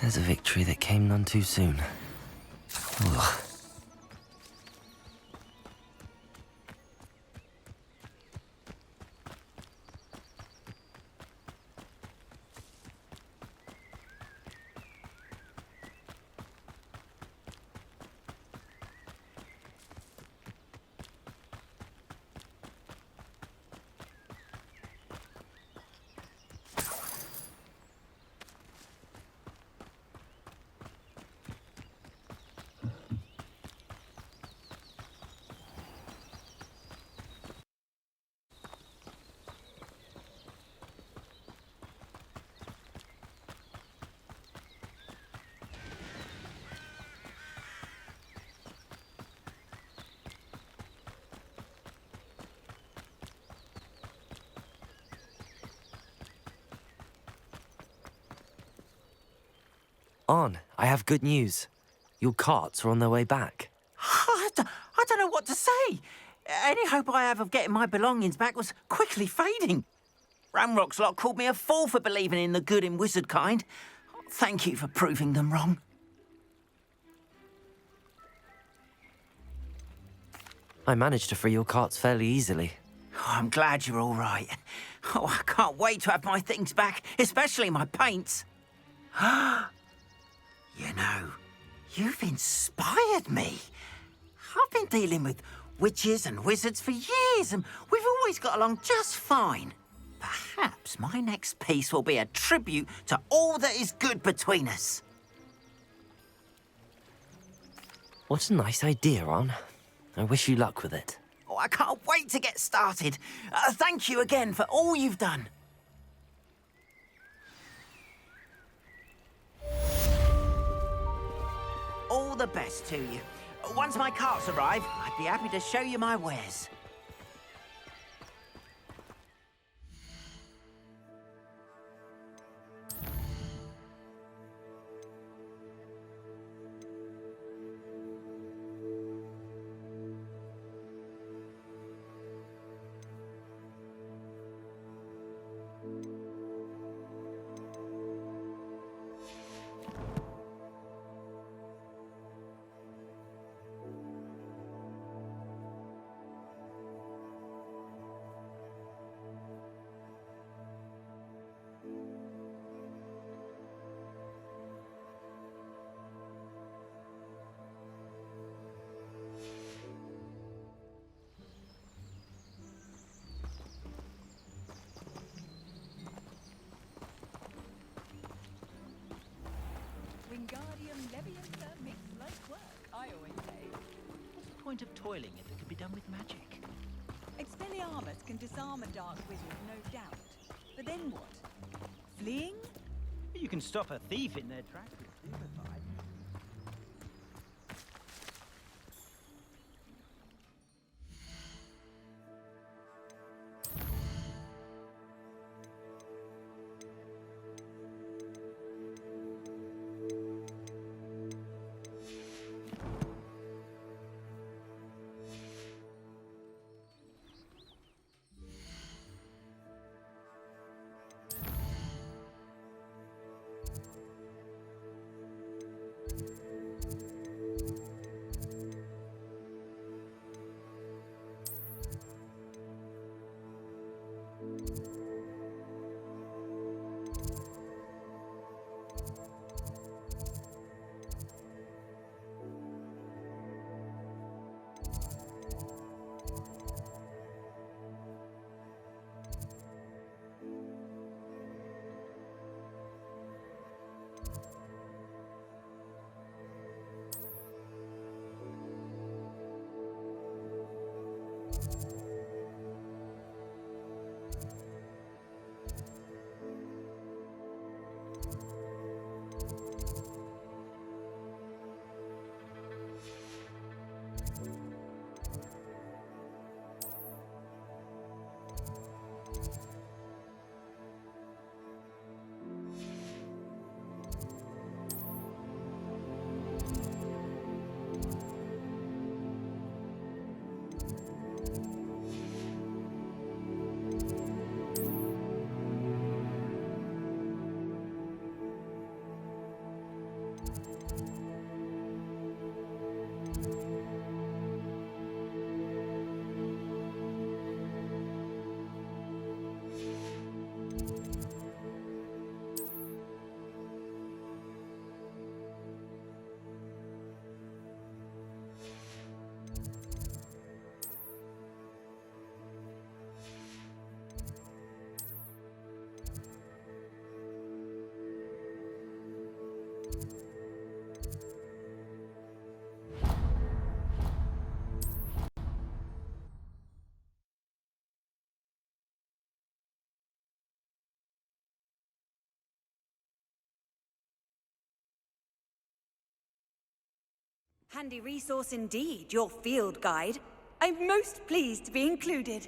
There's a victory that came none too soon. Ugh. On, I have good news. Your carts are on their way back. I don't know what to say. Any hope I have of getting my belongings back was quickly fading. Ranrock's lot called me a fool for believing in the good in wizard kind. Thank you for proving them wrong. I managed to free your carts fairly easily. Oh, I'm glad you're all right. Oh, I can't wait to have my things back, especially my paints. You know, you've inspired me. I've been dealing with witches and wizards for years, and we've always got along just fine. Perhaps my next piece will be a tribute to all that is good between us. What a nice idea, On. I wish you luck with it. Oh, I can't wait to get started. Thank you again for all you've done. All the best to you. Once my carts arrive, I'd be happy to show you my wares. Wingardium Leviosa makes light work, I always say. point of toiling if it can be done with magic? Expelliarmus can disarm a dark wizard, no doubt. But then what? Fleeing? You can stop a thief in their tracks with Stupefy. Handy resource indeed, your field guide. I'm most pleased to be included.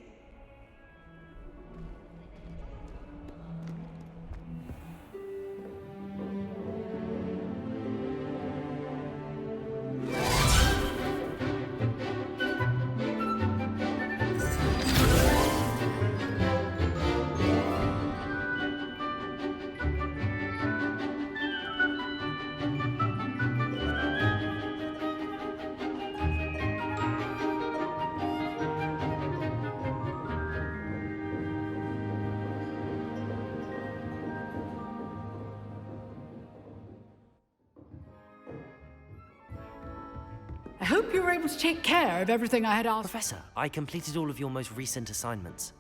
I hope you were able to take care of everything I had asked. Professor, I completed all of your most recent assignments.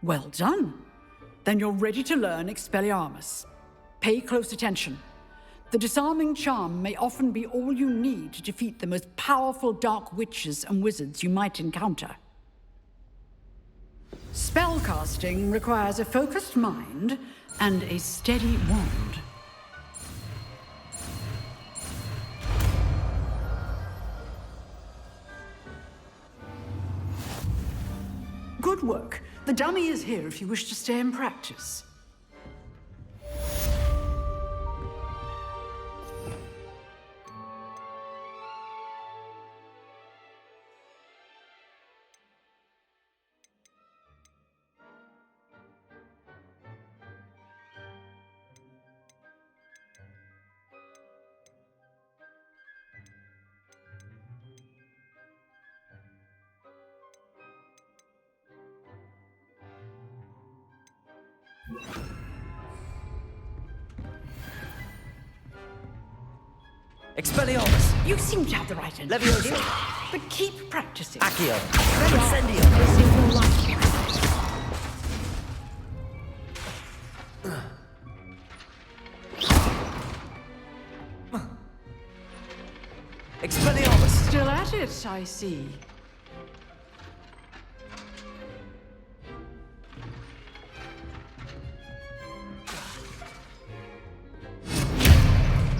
Well done. Then you're ready to learn Expelliarmus. Pay close attention. The disarming charm may often be all you need to defeat the most powerful dark witches and wizards you might encounter. Spellcasting requires a focused mind and a steady wand. Good work. The dummy is here if you wish to stay and practice. Expelliarmus! You seem to have the right Leviosa! but keep practicing. Accio! Expelliarmus Incendio! will save your life. Expelliarmus! Still at it, I see.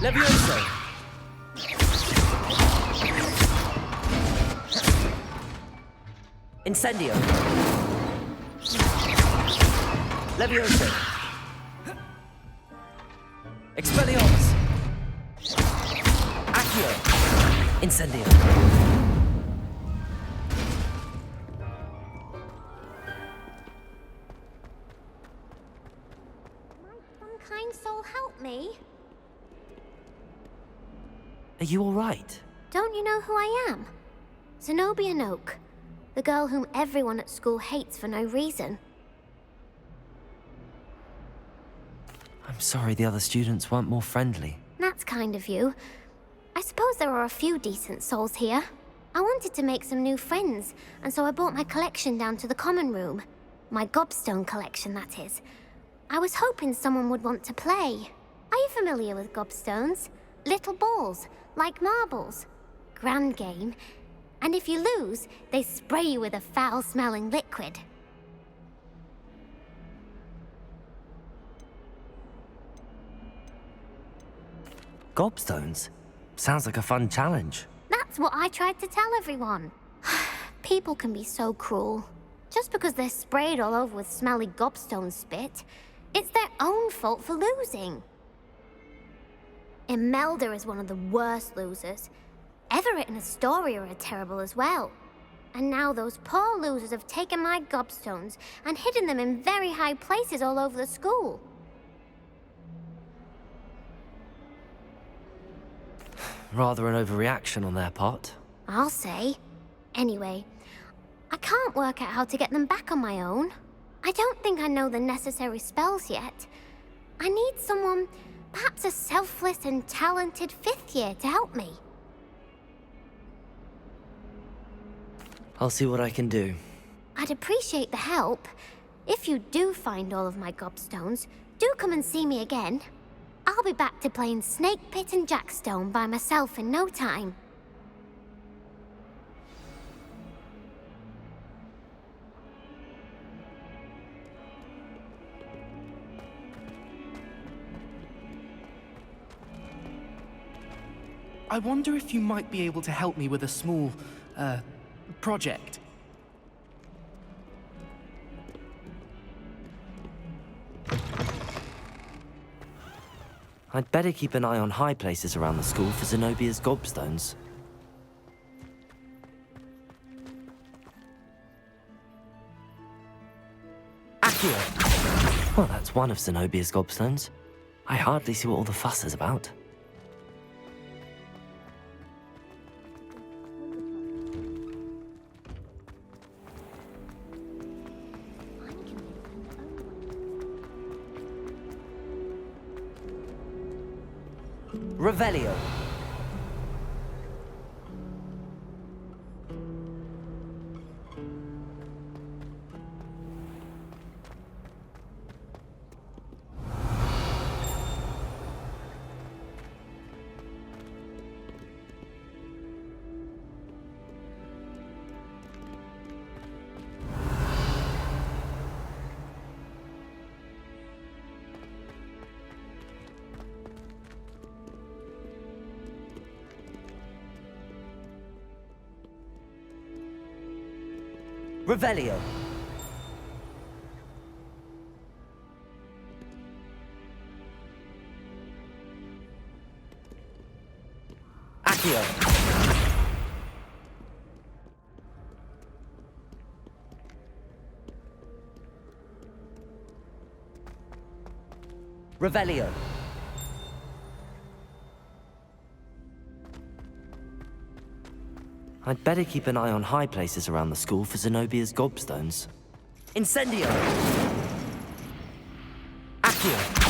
Levioso! Incendio! Levioso! Expelliarmus! Accio! Incendio! Some kind soul help me. Are you all right? Don't you know who I am? Zenobia Noak, the girl whom everyone at school hates for no reason. I'm sorry the other students weren't more friendly. That's kind of you. I suppose there are a few decent souls here. I wanted to make some new friends, and so I brought my collection down to the common room. My gobstone collection, that is. I was hoping someone would want to play. Are you familiar with gobstones? Little balls, like marbles. Grand game. And if you lose, they spray you with a foul-smelling liquid. Gobstones? Sounds like a fun challenge. That's what I tried to tell everyone. People can be so cruel. Just because they're sprayed all over with smelly gobstone spit, it's their own fault for losing. Imelda is one of the worst losers. Everett and Astoria are terrible as well. And now those poor losers have taken my gobstones and hidden them in very high places all over the school. Rather an overreaction on their part. I'll say. Anyway, I can't work out how to get them back on my own. I don't think I know the necessary spells yet. I need someone, perhaps a selfless and talented fifth year to help me. I'll see what I can do. I'd appreciate the help. If you do find all of my gobstones, do come and see me again. I'll be back to playing Snake Pit and Jackstone by myself in no time. I wonder if you might be able to help me with a small, project. I'd better keep an eye on high places around the school for Zenobia's gobstones. Accio! Well, that's one of Zenobia's gobstones. I hardly see what all the fuss is about. Revelio. Revelio. Accio. Revelio. I'd better keep an eye on high places around the school for Zenobia's gobstones. Incendio! Accio!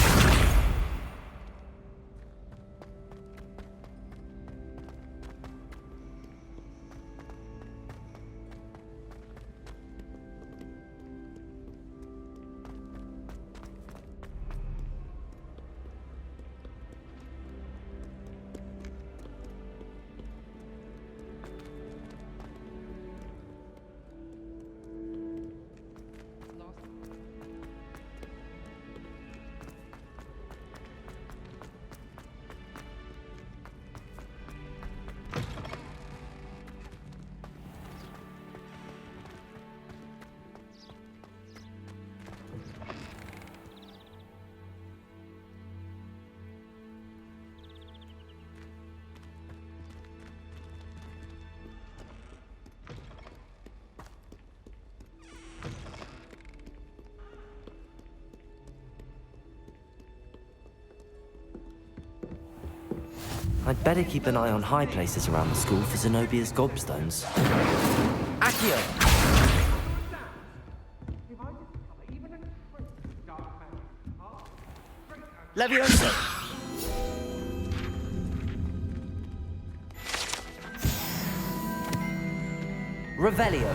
I'd better keep an eye on high places around the school for Zenobia's gobstones. Accio! Leviosa! Revelio!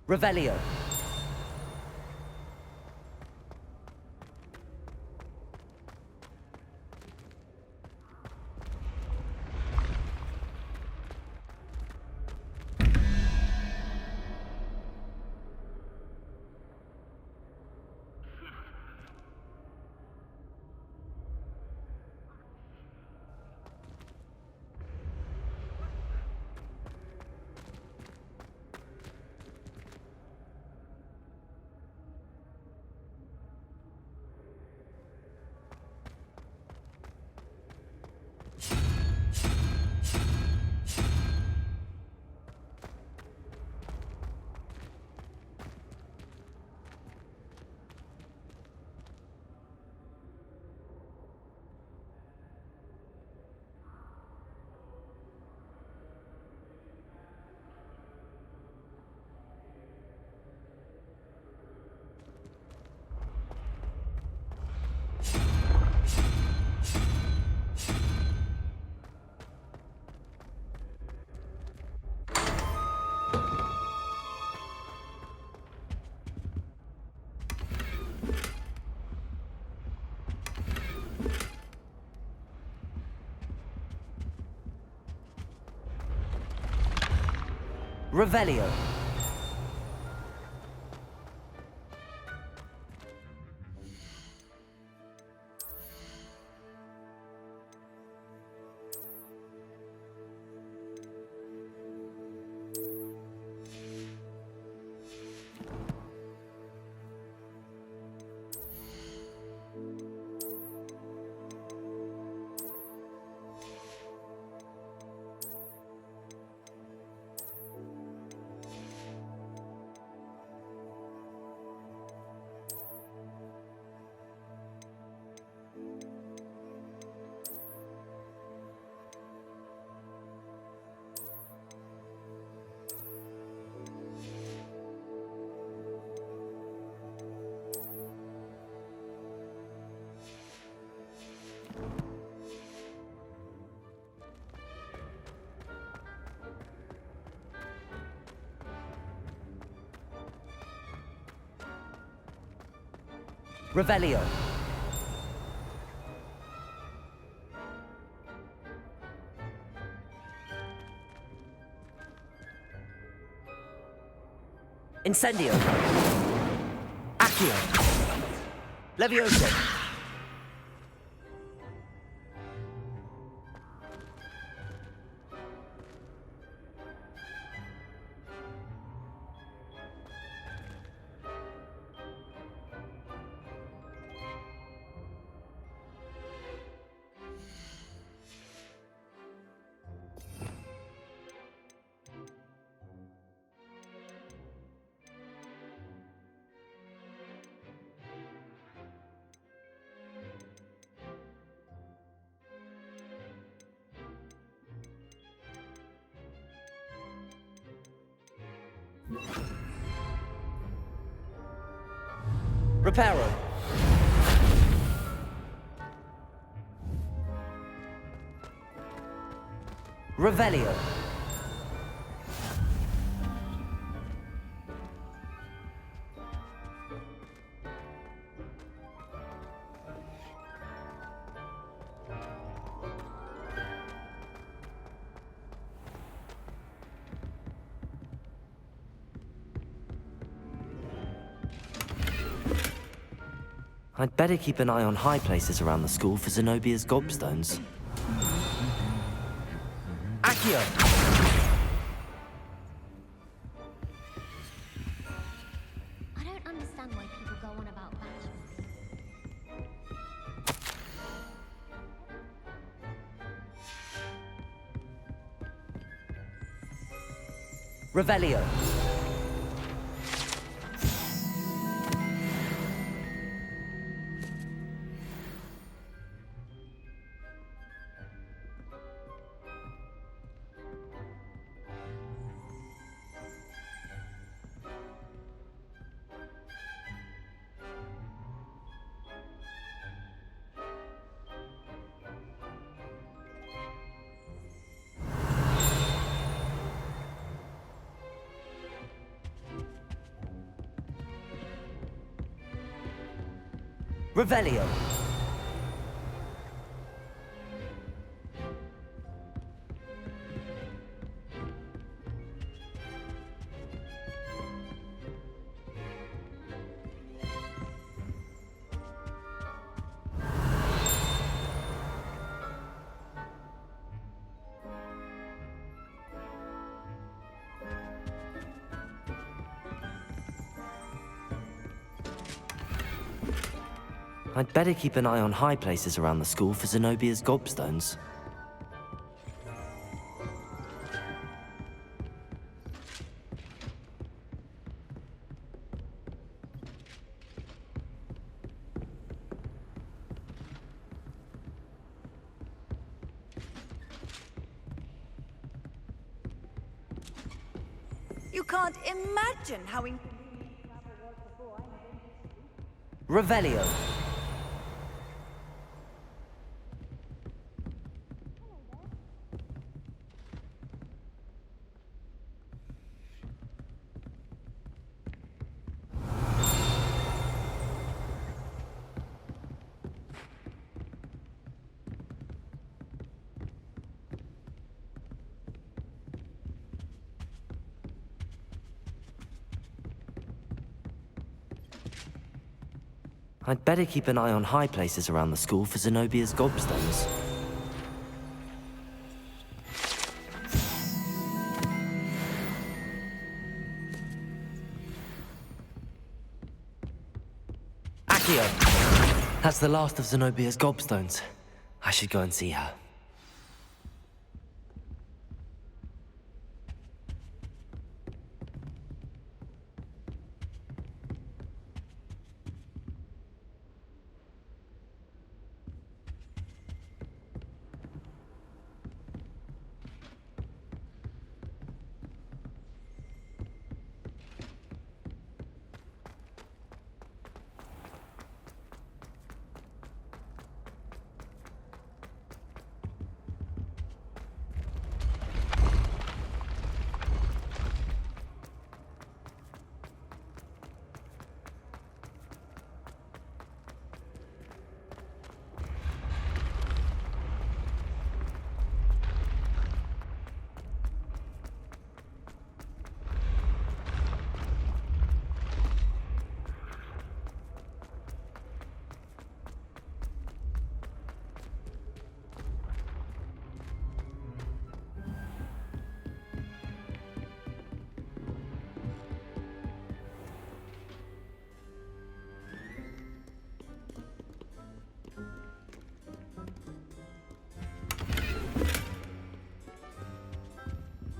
Revelio. Revelio. Revelio. Incendio. Accio. Leviosa. Reparo. Revelio. I'd better keep an eye on high places around the school for Zenobia's gobstones. Accio! I don't understand why people go on about matchmaking. Revelio. Revelio. I'd better keep an eye on high places around the school for Zenobia's gobstones. You can't imagine how Revelio. I'd better keep an eye on high places around the school for Zenobia's gobstones. Accio! That's the last of Zenobia's gobstones. I should go and see her.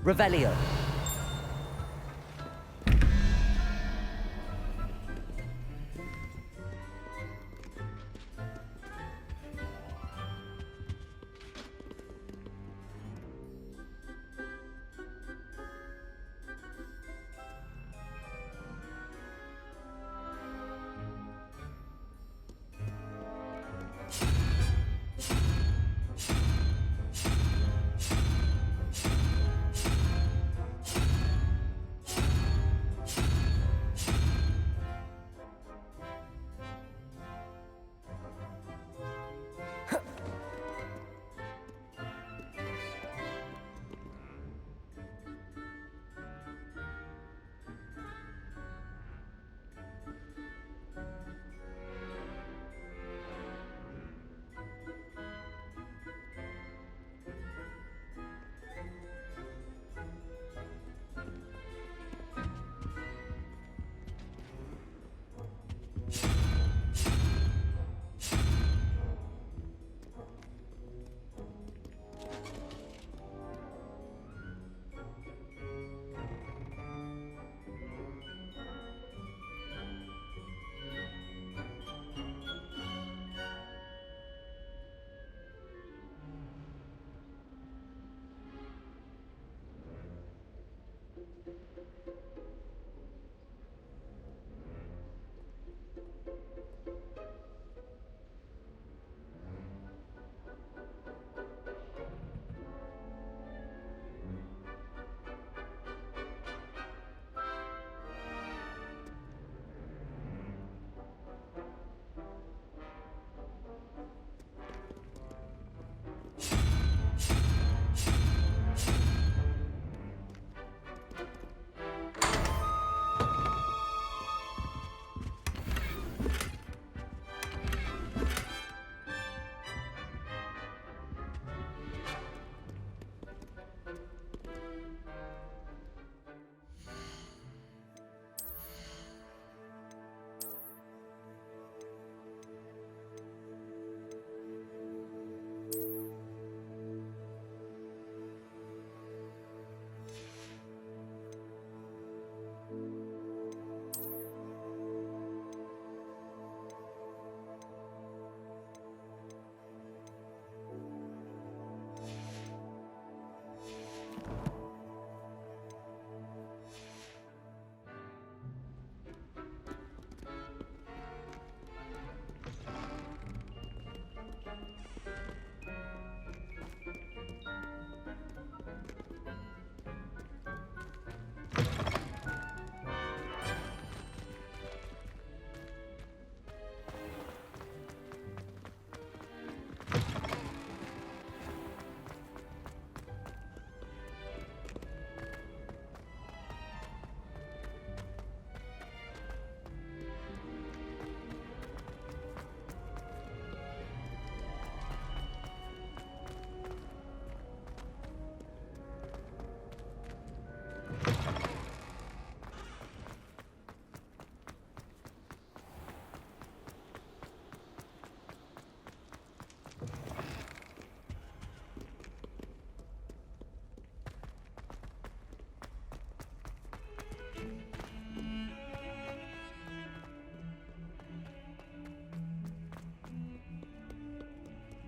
Revelio.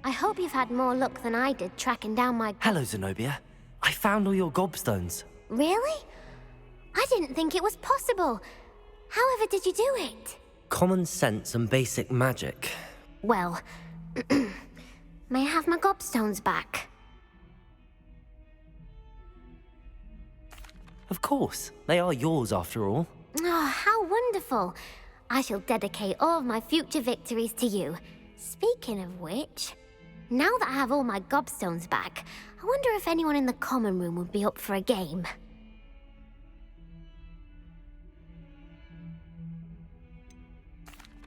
I hope you've had more luck than I did tracking down my... Hello, Zenobia. I found all your gobstones. Really? I didn't think it was possible. However did you do it? Common sense and basic magic. Well, may I have my gobstones back? Of course. They are yours after all. Oh, how wonderful. I shall dedicate all of my future victories to you. Speaking of which, now that I have all my gobstones back, I wonder if anyone in the common room would be up for a game.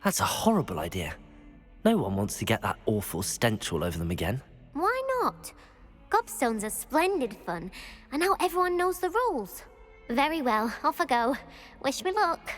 That's a horrible idea. No one wants to get that awful stench all over them again. Why not? Gobstones are splendid fun, and now everyone knows the rules. Very well, off I go. Wish me luck.